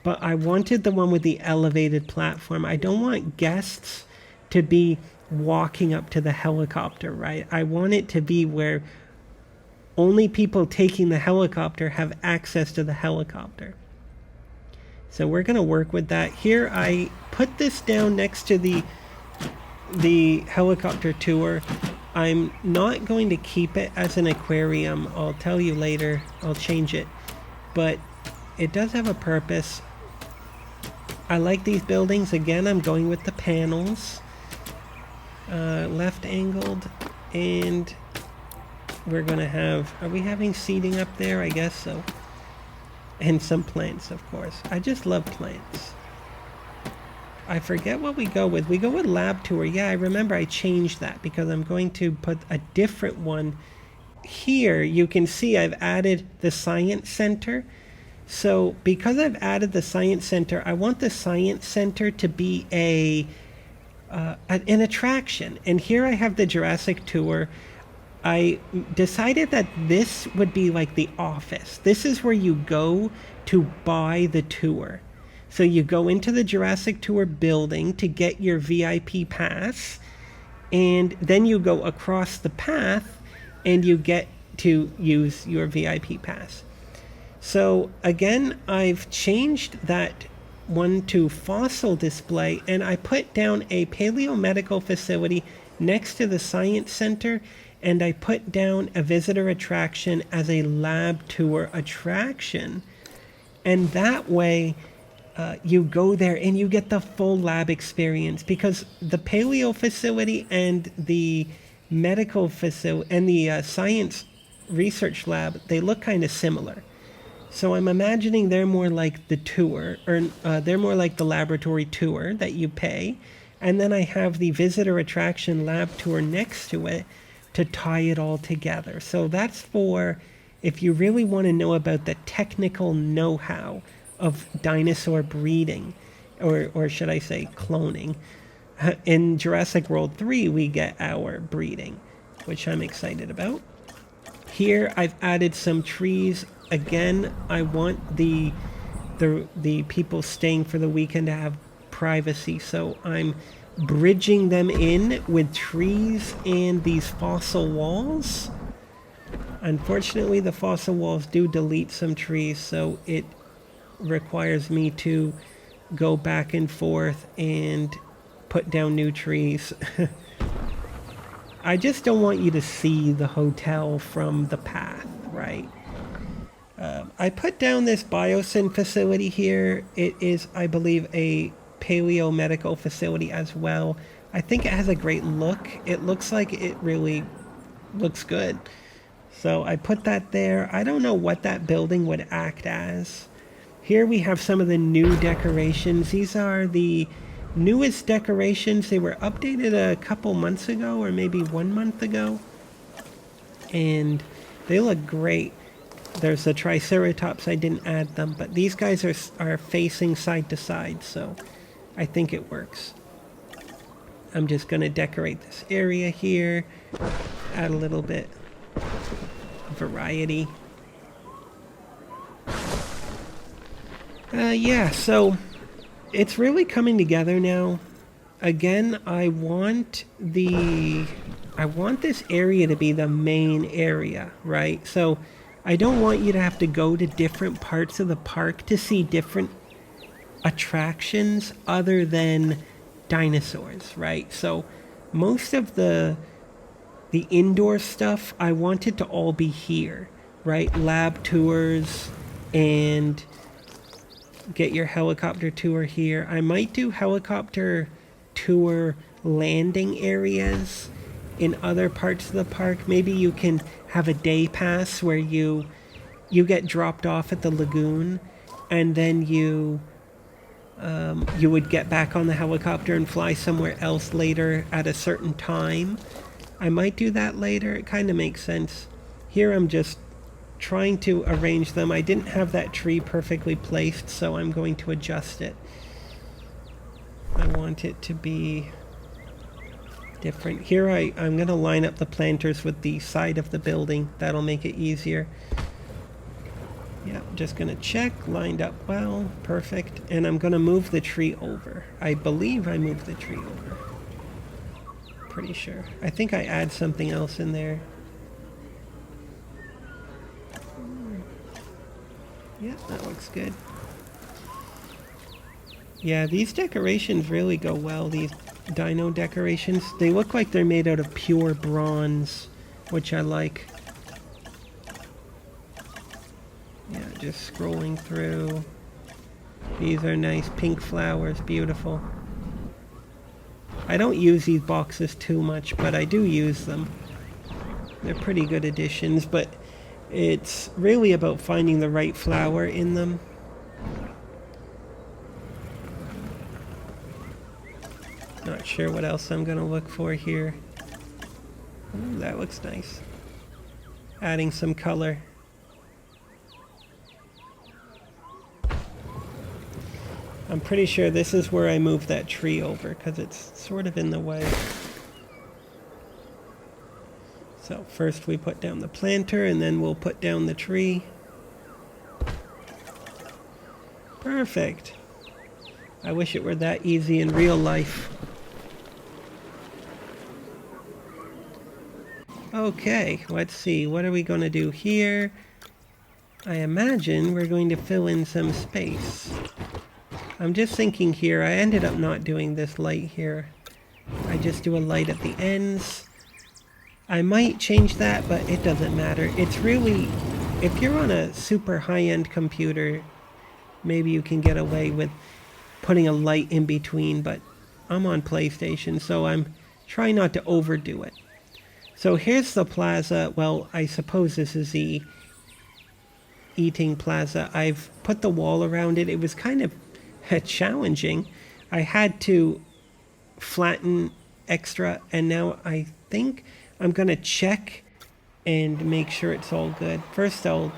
but I wanted the one with the elevated platform. I don't want guests to be walking up to the helicopter, right? I want it to be where only people taking the helicopter have access to the helicopter. So we're going to work with that. Here I put this down next to the helicopter tour. I'm not going to keep it as an aquarium. I'll tell you later. I'll change it. But it does have a purpose. I like these buildings. Again, I'm going with the panels. Left angled. And we're going to have... Are we having seating up there? I guess so. And some plants, of course. I just love plants. I forget what we go with. We go with lab tour. Yeah, I remember I changed that because I'm going to put a different one here. You can see I've added the science center. So because I've added the science center, I want the science center to be an attraction. And here I have the Jurassic tour. I decided that this would be like the office. This is where you go to buy the tour. So you go into the Jurassic Tour building to get your VIP pass, and then you go across the path and you get to use your VIP pass. So again, I've changed that one to fossil display, and I put down a paleomedical facility next to the science center, and I put down a visitor attraction as a lab tour attraction. And that way, you go there and you get the full lab experience, because the paleo facility and the medical facility and the science research lab, they look kind of similar. So I'm imagining they're more like the tour, or they're more like the laboratory tour that you pay. And then I have the visitor attraction lab tour next to it to tie it all together. So that's for if you really want to know about the technical know-how of dinosaur breeding, or should I say cloning. In Jurassic World 3 we get our breeding, which I'm excited about. Here I've added some trees. Again, I want the people staying for the weekend to have privacy, so I'm bridging them in with trees and these fossil walls. Unfortunately, the fossil walls do delete some trees, so it requires me to go back and forth and put down new trees. I just don't want you to see the hotel from the path, right? I put down this biosyn facility here. It is, I believe, a paleo medical facility as well. I think it has a great look. It looks like it really looks good. So I put that there. I don't know what that building would act as. Here we have some of the new decorations. These are the newest decorations. They were updated a couple months ago, or maybe 1 month ago. And they look great. There's the Triceratops. I didn't add them, but these guys are facing side to side, so I think it works. I'm just going to decorate this area here. Add a little bit of variety. Yeah, so it's really coming together now. Again, I want this area to be the main area, right? So I don't want you to have to go to different parts of the park to see different attractions other than dinosaurs, right? So most of the indoor stuff, I want it to all be here, right? Lab tours and get your helicopter tour here. I might do helicopter tour landing areas in other parts of the park. Maybe you can have a day pass where you get dropped off at the lagoon, and then you would get back on the helicopter and fly somewhere else later at a certain time. I might do that later. It kind of makes sense. Here I'm just trying to arrange them. I didn't have that tree perfectly placed, so I'm going to adjust it. I want it to be different. Here I'm going to line up the planters with the side of the building. That'll make it easier. Yeah, just going to check. Lined up well. Perfect. And I'm going to move the tree over. I believe I moved the tree over. Pretty sure. I think I add something else in there. Yeah, that looks good. Yeah, these decorations really go well. dino decorations. They look like they're made out of pure bronze, which I like. Yeah, just scrolling through. These are nice pink flowers, beautiful. I don't use these boxes too much, but I do use them. They're pretty good additions, but it's really about finding the right flower in them. Not sure what else I'm gonna look for here. Ooh, that looks nice. Adding some color. I'm pretty sure this is where I moved that tree over because it's sort of in the way. So first we put down the planter and then we'll put down the tree. Perfect. I wish it were that easy in real life. Okay, let's see. What are we going to do here? I imagine we're going to fill in some space. I'm just thinking here, I ended up not doing this light here. I just do a light at the ends. I might change that, but it doesn't matter. It's really, if you're on a super high-end computer, maybe you can get away with putting a light in between, but I'm on PlayStation, so I'm trying not to overdo it. So here's the plaza. Well, I suppose this is the eating plaza. I've put the wall around it. It was kind of challenging. I had to flatten extra, and now I think I'm going to check and make sure it's all good. First, I'll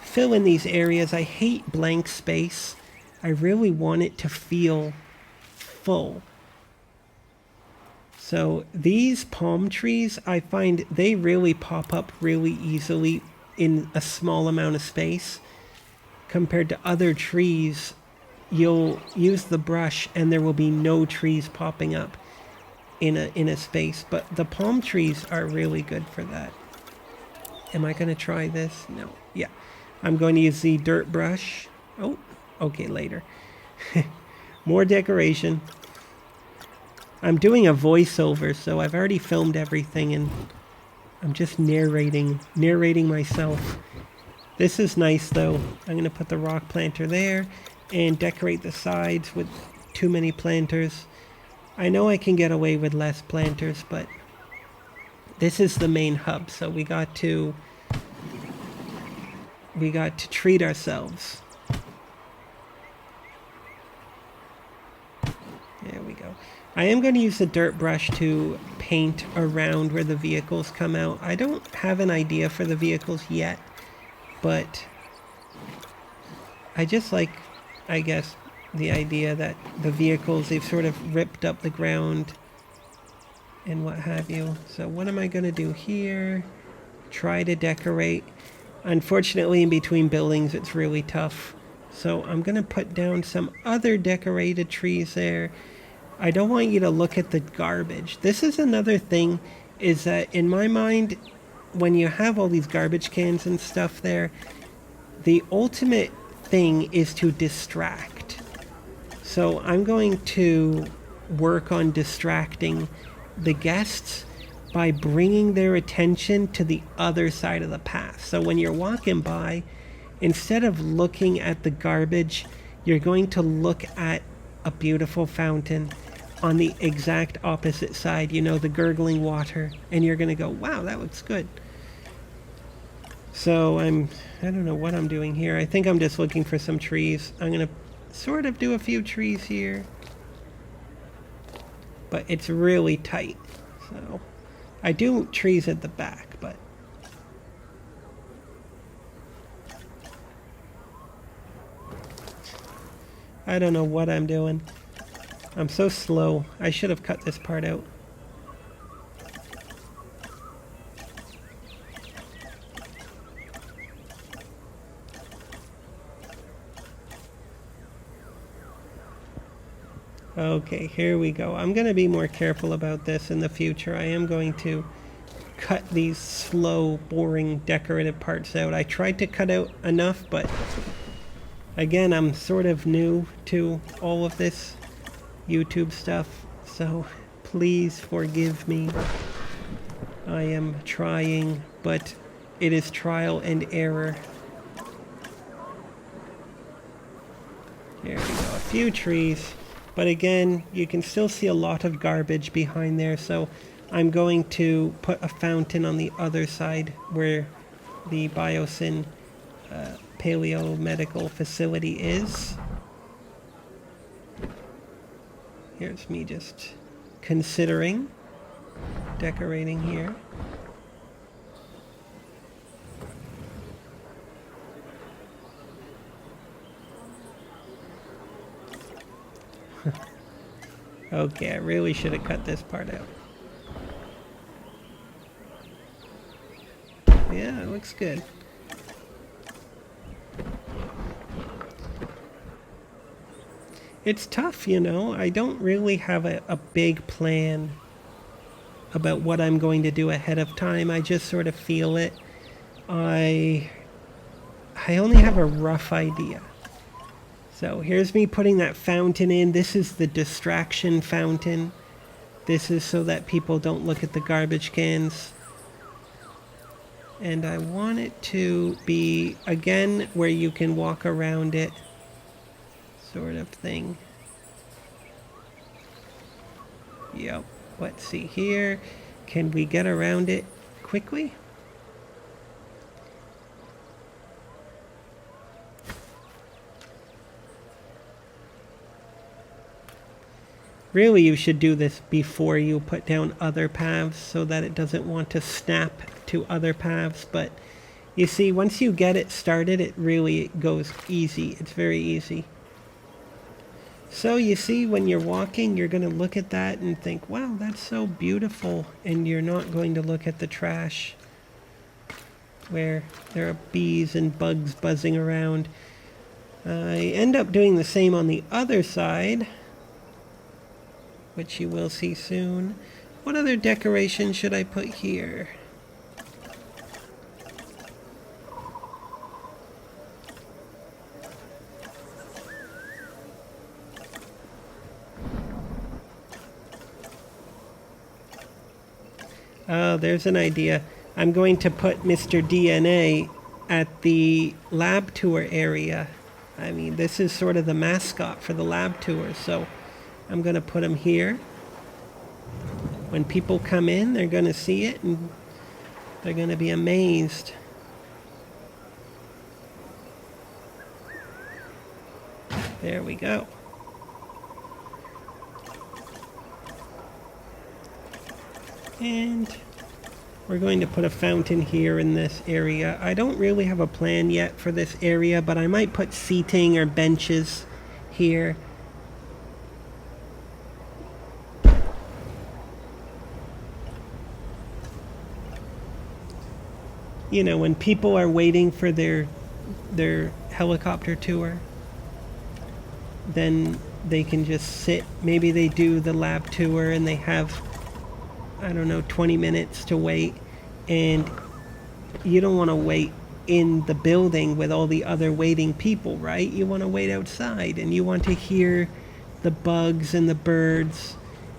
fill in these areas. I hate blank space. I really want it to feel full. So these palm trees, I find they really pop up really easily in a small amount of space. Compared to other trees, you'll use the brush and there will be no trees popping up in a space. But the palm trees are really good for that. Am I going to try this? No. Yeah. I'm going to use the dirt brush. Oh, okay, later. More decoration. I'm doing a voiceover, so I've already filmed everything and I'm just narrating myself. This is nice though. I'm going to put the rock planter there and decorate the sides with too many planters. I know I can get away with less planters, but this is the main hub, so we got to treat ourselves. There we go. I am going to use the dirt brush to paint around where the vehicles come out. I don't have an idea for the vehicles yet, but I just like, I guess, the idea that the vehicles, they've sort of ripped up the ground and what have you. So what am I going to do here? Try to decorate. Unfortunately, in between buildings, it's really tough. So I'm going to put down some other decorated trees there. I don't want you to look at the garbage. This is another thing, is that in my mind, when you have all these garbage cans and stuff there, the ultimate thing is to distract. So I'm going to work on distracting the guests by bringing their attention to the other side of the path. So when you're walking by, instead of looking at the garbage, you're going to look at a beautiful fountain on the exact opposite side, you know, the gurgling water, and you're going to go, wow, that looks good. So I don't know what I'm doing here. I think I'm just looking for some trees. I'm going to sort of do a few trees here, but it's really tight. So I do trees at the back, but I don't know what I'm doing. I'm so slow. I should have cut this part out. Okay, here we go. I'm going to be more careful about this in the future. I am going to cut these slow, boring, decorative parts out. I tried to cut out enough, but again, I'm sort of new to all of this YouTube stuff, so Please forgive me. I am trying, but it is trial and error. There we go, a few trees. But again, you can still see a lot of garbage behind there, so I'm going to put a fountain on the other side where the Biosyn Paleo-Medical Facility is. Here's me just considering decorating here. Okay, I really should have cut this part out. Yeah, it looks good. It's tough, you know. I don't really have a big plan about what I'm going to do ahead of time. I just sort of feel it. I only have a rough idea. So here's me putting that fountain in. This is the distraction fountain. This is so that people don't look at the garbage cans. And I want it to be, again, where you can walk around it, sort of thing. Yep. Let's see here. Can we get around it quickly? Really, you should do this before you put down other paths so that it doesn't want to snap to other paths. But you see, once you get it started, it really goes easy. It's very easy. So you see, when you're walking, you're going to look at that and think, wow, that's so beautiful. And you're not going to look at the trash where there are bees and bugs buzzing around. I end up doing the same on the other side, which you will see soon. What other decoration should I put here? Oh, there's an idea. I'm going to put Mr. DNA at the lab tour area. I mean, this is sort of the mascot for the lab tour, so I'm going to put him here. When people come in, they're going to see it and they're going to be amazed. There we go. And we're going to put a fountain here in this area. I don't really have a plan yet for this area, but I might put seating or benches here. You know, when people are waiting for their helicopter tour, then they can just sit. Maybe they do the lab tour and they have, I don't know, 20 minutes to wait, and you don't want to wait in the building with all the other waiting people, right? You want to wait outside, and you want to hear the bugs and the birds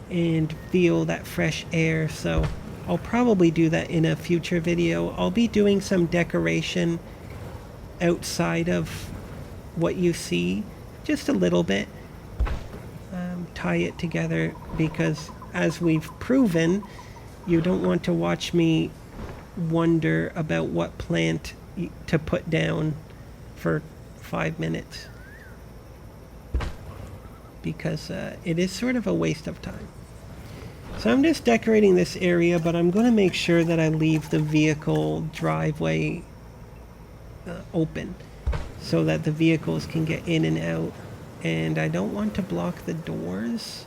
and feel that fresh air. So I'll probably do that in a future video. I'll be doing some decoration outside of what you see, just a little bit. Tie it together, because as we've proven, you don't want to watch me wonder about what plant to put down for 5 minutes, because it is sort of a waste of time. So I'm just decorating this area, but I'm going to make sure that I leave the vehicle driveway open so that the vehicles can get in and out. And I don't want to block the doors.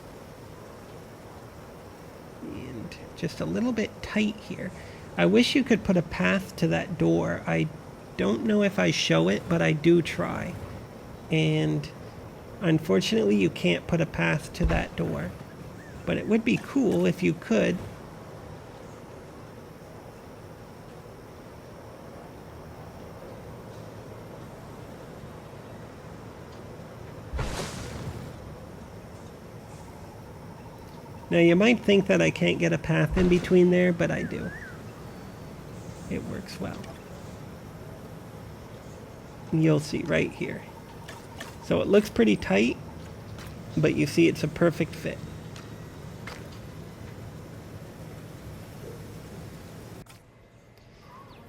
And just a little bit tight here. I wish you could put a path to that door. I don't know if I show it, but I do try. And unfortunately, you can't put a path to that door. But it would be cool if you could. Now you might think that I can't get a path in between there, but I do. It works well. You'll see right here. So it looks pretty tight, but you see it's a perfect fit.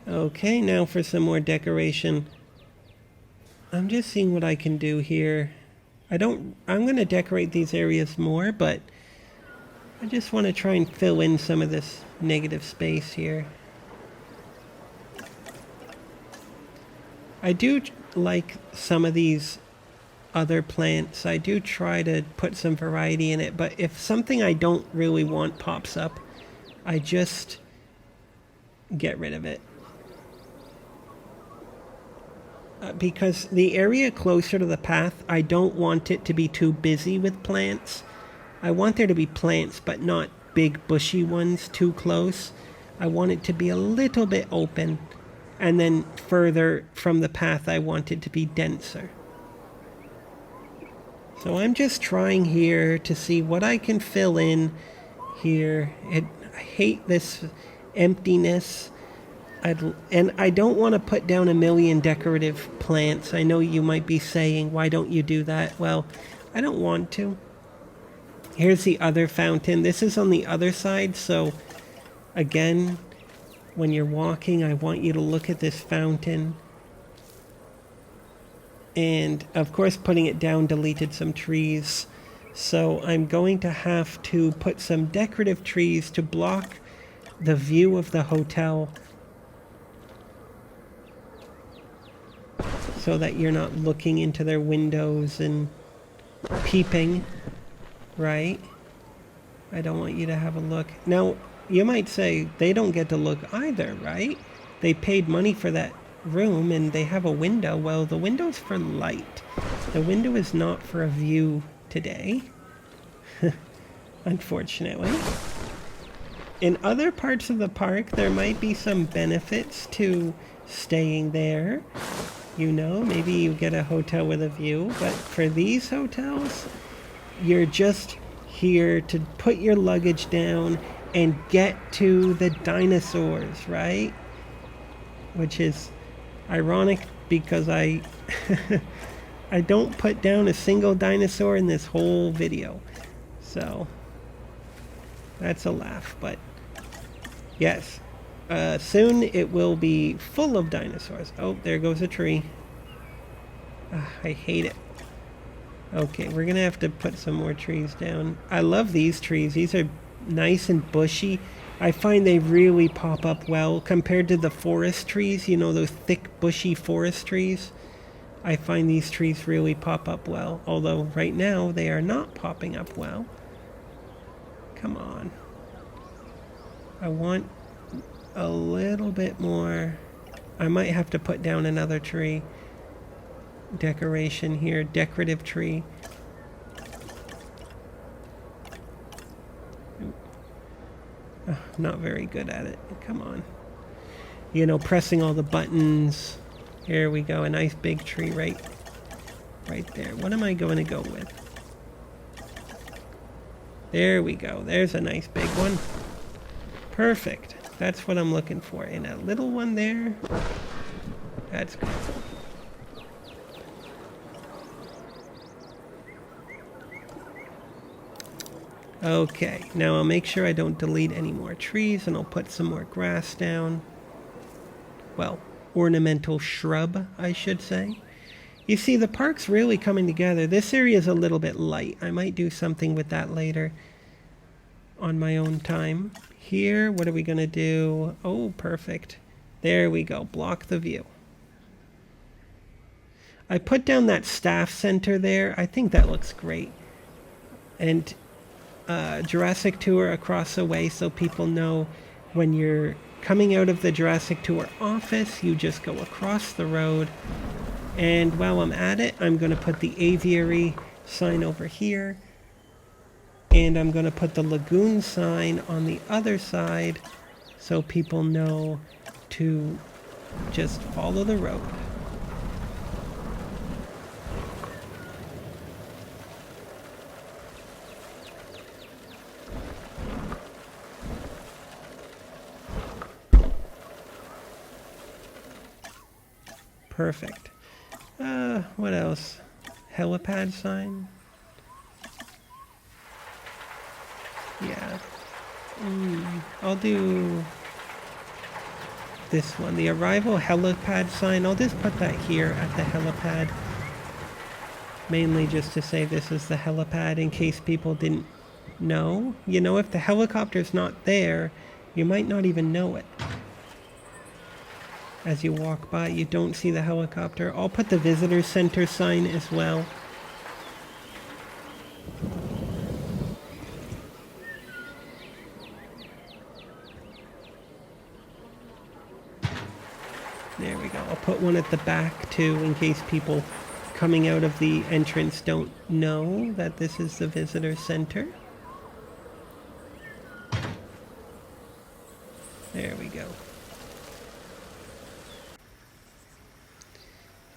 Okay, now for some more decoration. I'm just seeing what I can do here. I'm going to decorate these areas more, but I just want to try and fill in some of this negative space here. I do like some of these other plants. I do try to put some variety in it, but if something I don't really want pops up, I just get rid of it. Because the area closer to the path, I don't want it to be too busy with plants. I want there to be plants, but not big bushy ones too close. I want it to be a little bit open, and then further from the path I want it to be denser. So I'm just trying here to see what I can fill in here. I hate this emptiness. And I don't want to put down a million decorative plants. I know you might be saying, why don't you do that? Well, I don't want to. Here's the other fountain. This is on the other side, so again, when you're walking, I want you to look at this fountain. And of course, putting it down deleted some trees. So I'm going to have to put some decorative trees to block the view of the hotel, so that you're not looking into their windows and peeping, right? I don't want you to have a look. Now, you might say they don't get to look either, right? They paid money for that room and they have a window. Well, the window's for light. The window is not for a view today, unfortunately. In other parts of the park, there might be some benefits to staying there. You know, maybe you get a hotel with a view, but for these hotels, you're just here to put your luggage down and get to the dinosaurs, right? Which is ironic because I I don't put down a single dinosaur in this whole video. So that's a laugh, but yes. Soon it will be full of dinosaurs. Oh, there goes a tree. I hate it. Okay, we're gonna have to put some more trees down. I love these trees. These are nice and bushy. I find they really pop up well compared to the forest trees, you know, those thick bushy forest trees. I find these trees really pop up well, although right now they are not popping up well. Come on. I want a little bit more. I might have to put down another tree decoration here, decorative tree. Not very good at it. Come on. You know, pressing all the buttons. Here we go, a nice big tree right there. What am I going to go with? There we go. There's a nice big one. Perfect. That's what I'm looking for. And a little one there. That's good. Okay, now I'll make sure I don't delete any more trees, and I'll put some more grass down. Well, ornamental shrub, I should say. You see, the park's really coming together. This area is a little bit light. I might do something with that later on my own time. Here, what are we going to do? Oh, perfect. There we go. Block the view. I put down that staff center there. I think that looks great. And Jurassic Tour across the way, so people know when you're coming out of the Jurassic Tour office, you just go across the road. And while I'm at it, I'm going to put the aviary sign over here. And I'm going to put the lagoon sign on the other side so people know to just follow the road. perfect. What else? Helipad sign? Yeah. I'll do this one. The arrival helipad sign. I'll just put that here at the helipad. Mainly just to say this is the helipad in case people didn't know. You know, if the helicopter's not there, you might not even know it. As you walk by, you don't see the helicopter. I'll put the visitor center sign as well. There we go. I'll put one at the back too in case people coming out of the entrance don't know that this is the visitor center. There we go.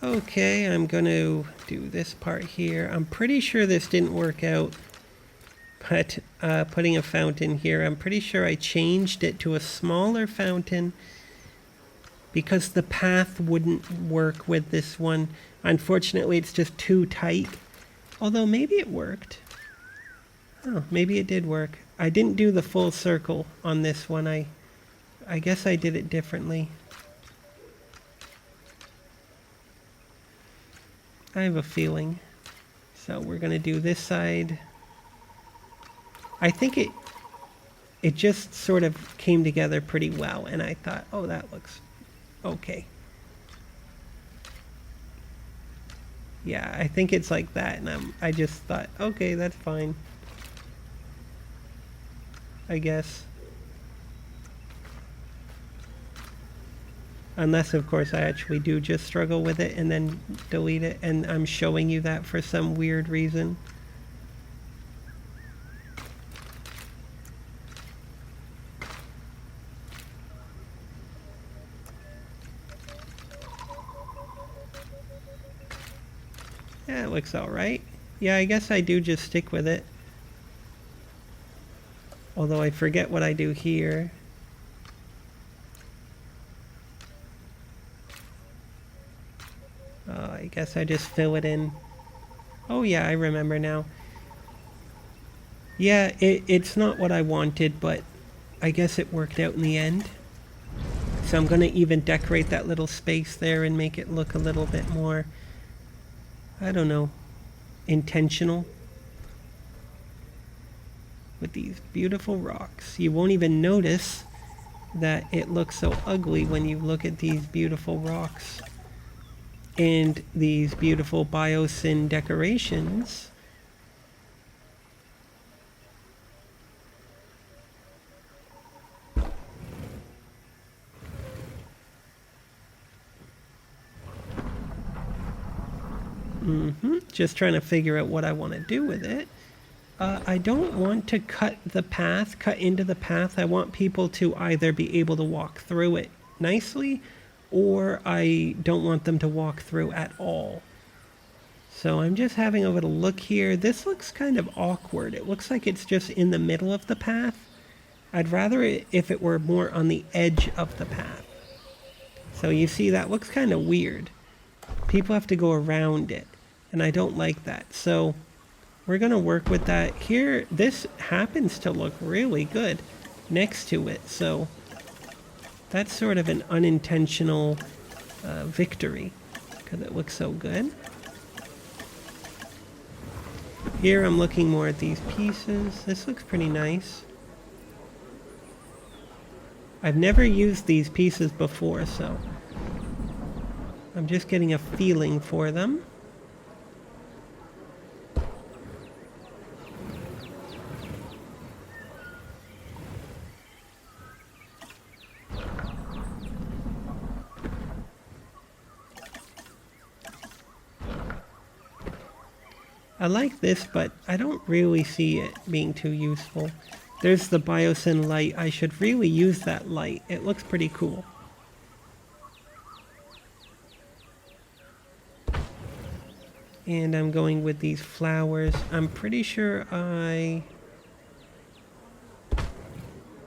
Okay, I'm going to do this part here. I'm pretty sure this didn't work out, but putting a fountain here, I'm pretty sure I changed it to a smaller fountain because the path wouldn't work with this one. Unfortunately, it's just too tight. Although maybe it worked. Oh, maybe it did work. I didn't do the full circle on this one. I guess I did it differently. I have a feeling. So we're going to do this side. I think it just sort of came together pretty well, and I thought, oh, that looks okay. Yeah, I think it's like that, and I just thought, okay, that's fine. I guess. Unless, of course, I actually do just struggle with it and then delete it, and I'm showing you that for some weird reason. Yeah, it looks alright. Yeah, I guess I do just stick with it. Although I forget what I do here. I guess I just fill it in. Oh yeah, I remember now. Yeah, it's not what I wanted, but I guess it worked out in the end. So I'm going to even decorate that little space there and make it look a little bit more, I don't know, intentional. With these beautiful rocks. You won't even notice that it looks so ugly when you look at these beautiful rocks. And these beautiful biosyn decorations. Just trying to figure out what I want to do with it. I don't want to cut into the path. I want people to either be able to walk through it nicely, or I don't want them to walk through at all. So I'm just having a little look here. This looks kind of awkward. It looks like it's just in the middle of the path. I'd rather it if it were more on the edge of the path. So you see, that looks kind of weird. People have to go around it, and I don't like that. So we're going to work with that. Here, this happens to look really good next to it, so that's sort of an unintentional victory, because it looks so good. Here I'm looking more at these pieces. This looks pretty nice. I've never used these pieces before, so I'm just getting a feeling for them. I like this, but I don't really see it being too useful. There's the biosyn light. I should really use that light. It looks pretty cool. And I'm going with these flowers. I'm pretty sure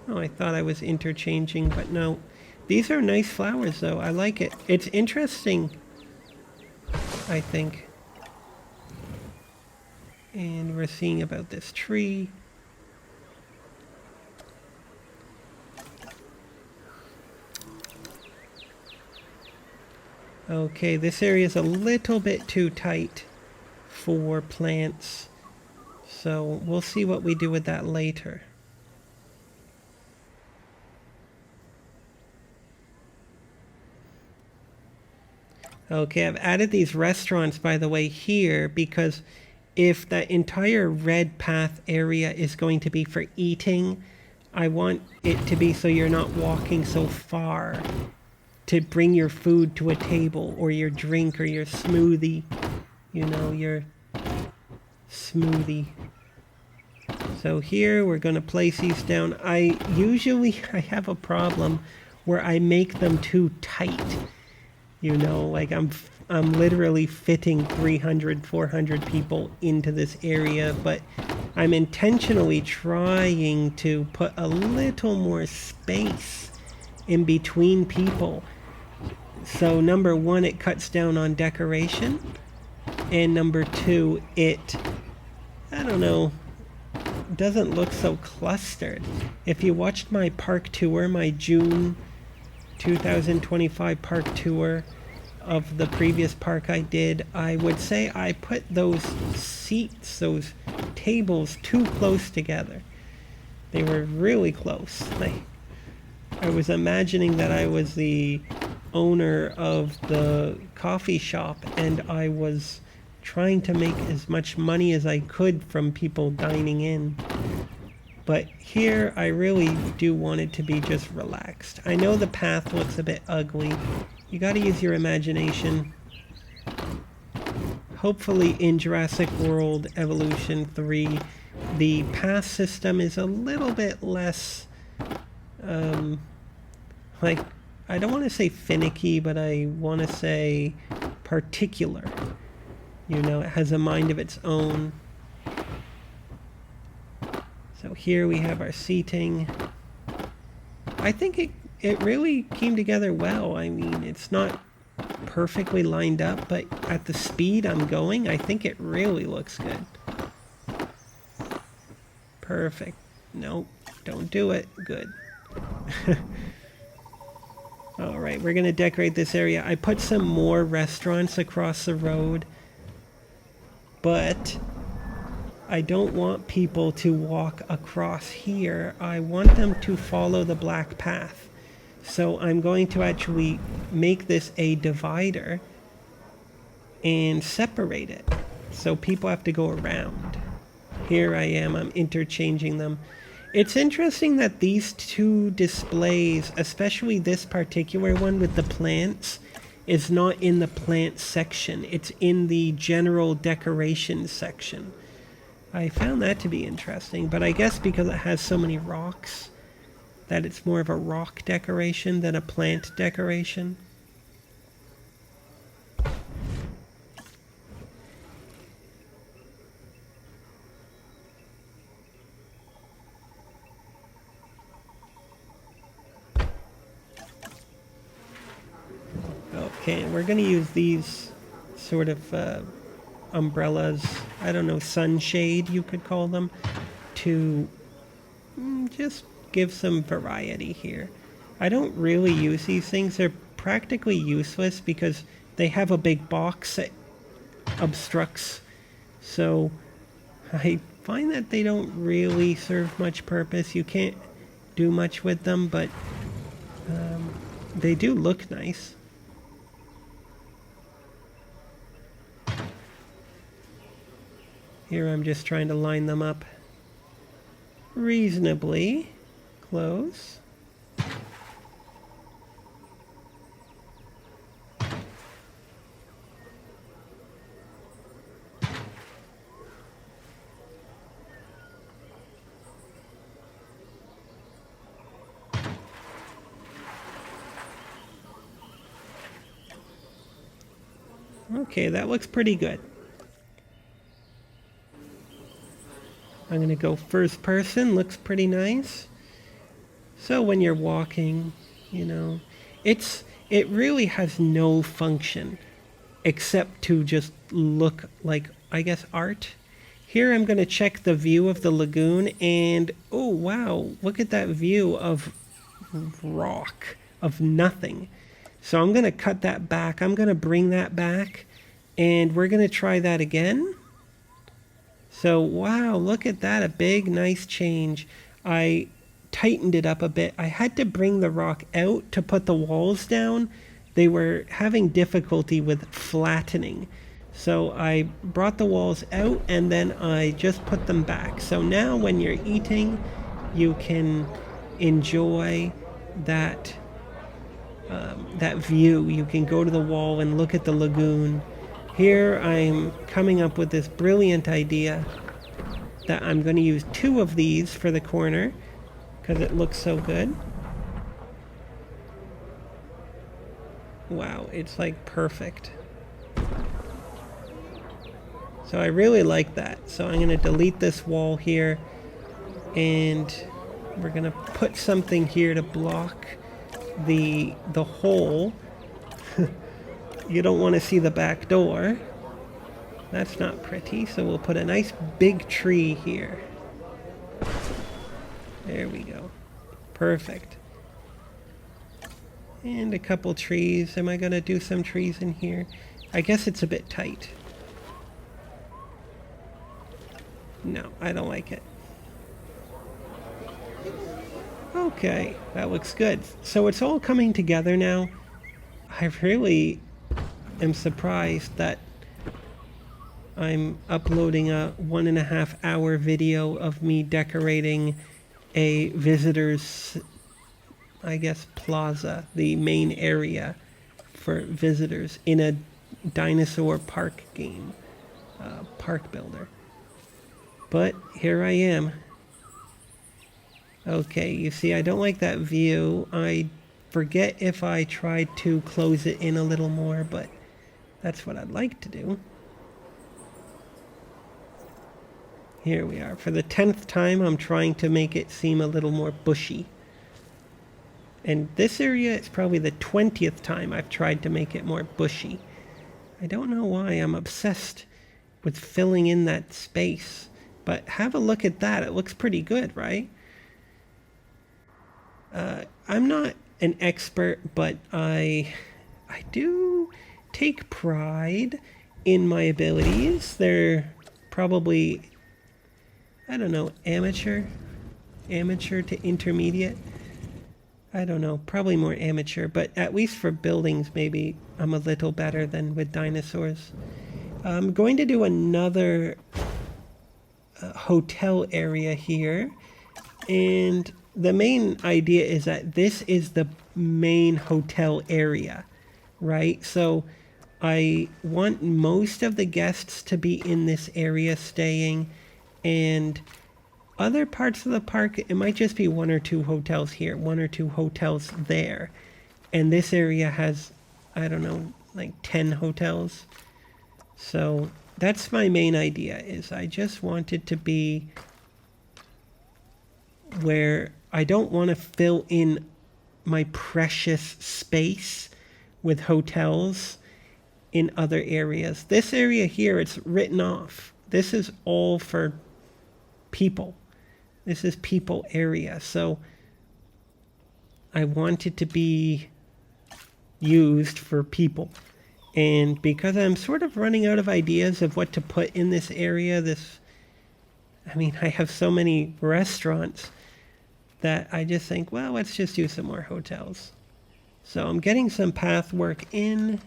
Oh, I thought I was interchanging, but no. These are nice flowers, though. I like it. It's interesting I think. And we're seeing about this tree. Okay, this area is a little bit too tight for plants, so we'll see what we do with that later. Okay, I've added these restaurants, by the way, here because if that entire red path area is going to be for eating, I want it to be so you're not walking so far to bring your food to a table, or your drink, or your smoothie, you know, your smoothie. So here we're going to place these down. I have a problem where I make them too tight. You know, like I'm literally fitting 300, 400 people into this area, but I'm intentionally trying to put a little more space in between people. So number one, it cuts down on decoration, and number two, it, I don't know, doesn't look so clustered. If you watched my park tour, my June 2025 park tour of the previous park I did, I would say I put those seats, those tables, too close together. They were really close. I was imagining that I was the owner of the coffee shop, and I was trying to make as much money as I could from people dining in. But here I really do want it to be just relaxed. I know the path looks a bit ugly. You gotta use your imagination. Hopefully in Jurassic World Evolution 3, the path system is a little bit less, like, I don't want to say finicky, but I want to say particular. You know, it has a mind of its own. So here we have our seating. I think it really came together well. I mean, it's not perfectly lined up, but at the speed I'm going, I think it really looks good. Perfect. Nope, don't do it. Good. Alright, we're going to decorate this area. I put some more restaurants across the road, but I don't want people to walk across here. I want them to follow the black path. So I'm going to actually make this a divider and separate it. So people have to go around. Here I am, I'm interchanging them. It's interesting that these two displays, especially this particular one with the plants, is not in the plant section. It's in the general decoration section. I found that to be interesting, but I guess because it has so many rocks, that it's more of a rock decoration than a plant decoration. Okay, we're going to use these sort of umbrellas, I don't know, sunshade you could call them, to just give some variety here. I don't really use these things. They're practically useless because they have a big box that obstructs. So I find that they don't really serve much purpose. You can't do much with them, but they do look nice. Here I'm just trying to line them up reasonably close. Okay, that looks pretty good. I'm going to go first person, looks pretty nice. So when you're walking, you know, it really has no function except to just look like, I guess, art. Here I'm going to check the view of the lagoon, and oh wow, look at that view of rock, of nothing. So I'm going to cut that back. I'm going to bring that back, and we're going to try that again. So wow, look at that, a big nice change. I tightened it up a bit. I had to bring the rock out to put the walls down. They were having difficulty with flattening. So I brought the walls out and then I just put them back. So now when you're eating, you can enjoy that that view. You can go to the wall and look at the lagoon. Here I'm coming up with this brilliant idea that I'm going to use 2 of these for the corner because it looks so good. Wow, it's like perfect. So I really like that. So I'm going to delete this wall here, and we're going to put something here to block the hole. You don't want to see the back door. That's not pretty, so we'll put a nice big tree here. There we go. Perfect. And a couple trees. Am I going to do some trees in here? I guess it's a bit tight. No, I don't like it. Okay, that looks good. So it's all coming together now. I really am surprised that I'm uploading a 1.5 hour video of me decorating a visitor's, I guess, plaza, the main area for visitors in a dinosaur park game, Park Builder. But here I am. Okay, you see, I don't like that view. I forget if I tried to close it in a little more, but that's what I'd like to do. Here we are. For the 10th time, I'm trying to make it seem a little more bushy. And this area, it's probably the 20th time I've tried to make it more bushy. I don't know why I'm obsessed with filling in that space. But have a look at that. It looks pretty good, right? I'm not an expert, but I do take pride in my abilities. They're probably, I don't know, amateur to intermediate. I don't know, probably more amateur, but at least for buildings, maybe I'm a little better than with dinosaurs. I'm going to do another hotel area here, and the main idea is that this is the main hotel area, right? So I want most of the guests to be in this area staying, and other parts of the park, it might just be 1 or 2 hotels here, 1 or 2 hotels there. And this area has, I don't know, like 10 hotels. So that's my main idea, is I just want it to be where I don't want to fill in my precious space with hotels in other areas. This area here, it's written off. This is all for people. This is people area. So I want it to be used for people. And because I'm sort of running out of ideas of what to put in this area, I have so many restaurants that I just think, well, let's just do some more hotels. So I'm getting some path work in.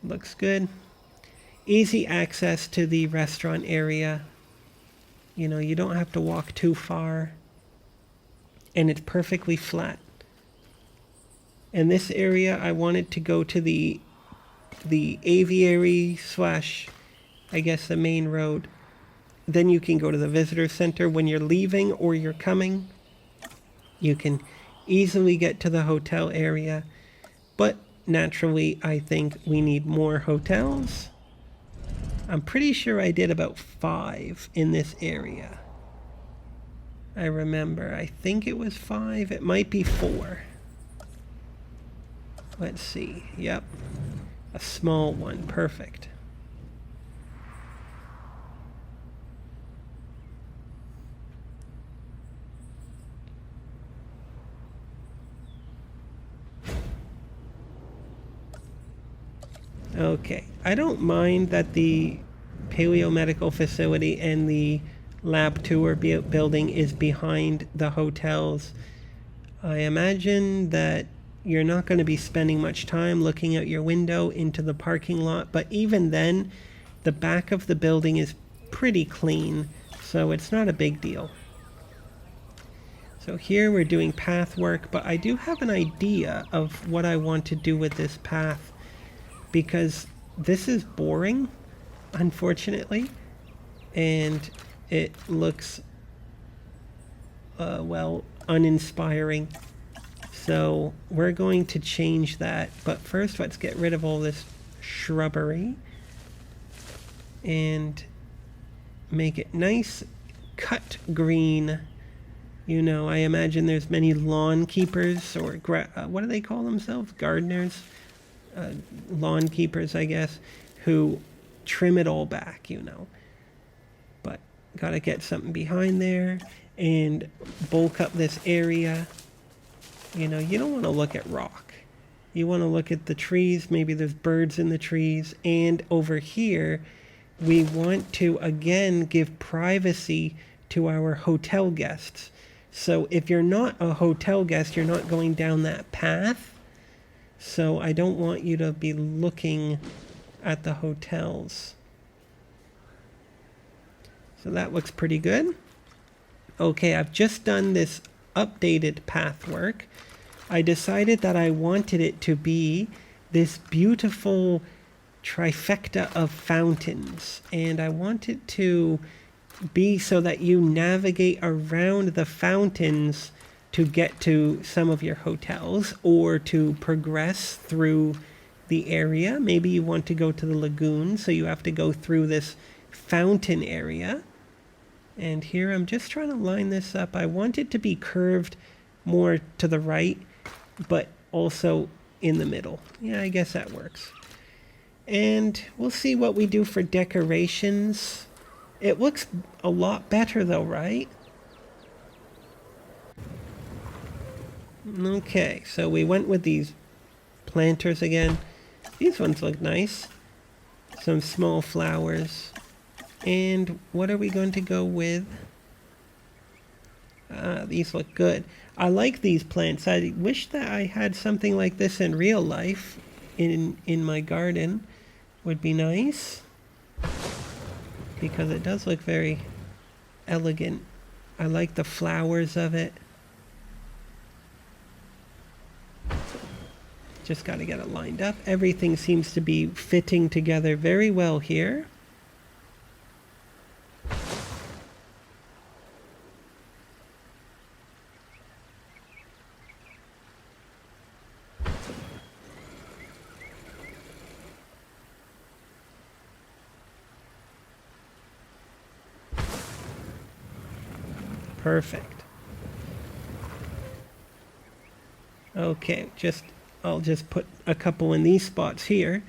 Looks good. Easy access to the restaurant area. You know, you don't have to walk too far. And it's perfectly flat. And this area, I wanted to go to the aviary / I guess the main road. Then you can go to the visitor center when you're leaving or you're coming. You can easily get to the hotel area. But naturally, I think we need more hotels. I'm pretty sure I did about 5 in this area. I remember. I think it was 5. It might be 4. Let's see. Yep. A small one. Perfect. Okay. I don't mind that the paleomedical facility and the lab tour building is behind the hotels. I imagine that you're not going to be spending much time looking out your window into the parking lot, but even then, the back of the building is pretty clean, so it's not a big deal. So here we're doing path work, but I do have an idea of what I want to do with this path, because this is boring, unfortunately, and it looks, well, uninspiring. So we're going to change that, but first let's get rid of all this shrubbery and make it nice cut green. You know, I imagine there's many lawn keepers, or what do they call themselves? Gardeners? Lawn keepers, I guess, who trim it all back, you know. But gotta get something behind there and bulk up this area. You know, you don't want to look at rock. You want to look at the trees. Maybe there's birds in the trees. And over here, we want to, again, give privacy to our hotel guests. So if you're not a hotel guest, you're not going down that path. So I don't want you to be looking at the hotels. So that looks pretty good. Okay, I've just done this updated path work. I decided that I wanted it to be this beautiful trifecta of fountains, and I want it to be so that you navigate around the fountains to get to some of your hotels or to progress through the area. Maybe you want to go to the lagoon, so you have to go through this fountain area. And here I'm just trying to line this up. I want it to be curved more to the right, but also in the middle. Yeah, I guess that works. And we'll see what we do for decorations. It looks a lot better though, right? Okay, so we went with these planters again. These ones look nice. Some small flowers. And what are we going to go with? These look good. I like these plants. I wish that I had something like this in real life in my garden. Would be nice. Because it does look very elegant. I like the flowers of it. Just got to get it lined up. Everything seems to be fitting together very well here. Perfect. Okay, I'll just put a couple in these spots here.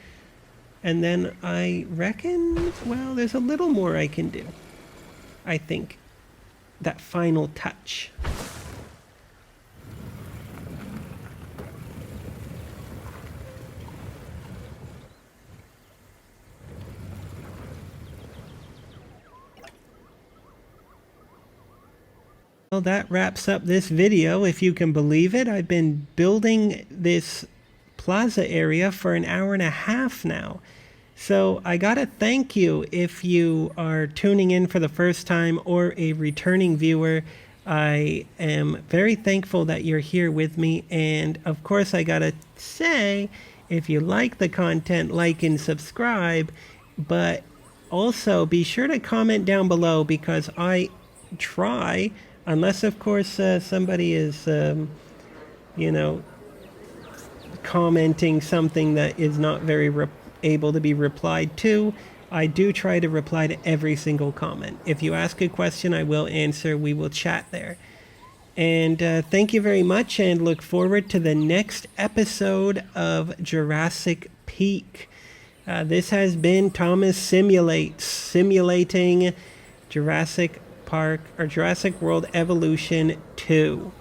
And then I reckon, well, there's a little more I can do. I think. That final touch. Well, that wraps up this video, if you can believe it. I've been building this plaza area for an hour and a half now. So I gotta thank you if you are tuning in for the first time or a returning viewer. I am very thankful that you're here with me. And of course, I gotta say, if you like the content, like and subscribe. But also be sure to comment down below, because I try, unless of course somebody is, you know, commenting something that is not very able to be replied to. I do try to reply to every single comment. If you ask a question, I will answer. We will chat there. And thank you very much, and look forward to the next episode of Jurassic Peak. This has been Thomas simulating Jurassic Park or Jurassic World Evolution 2.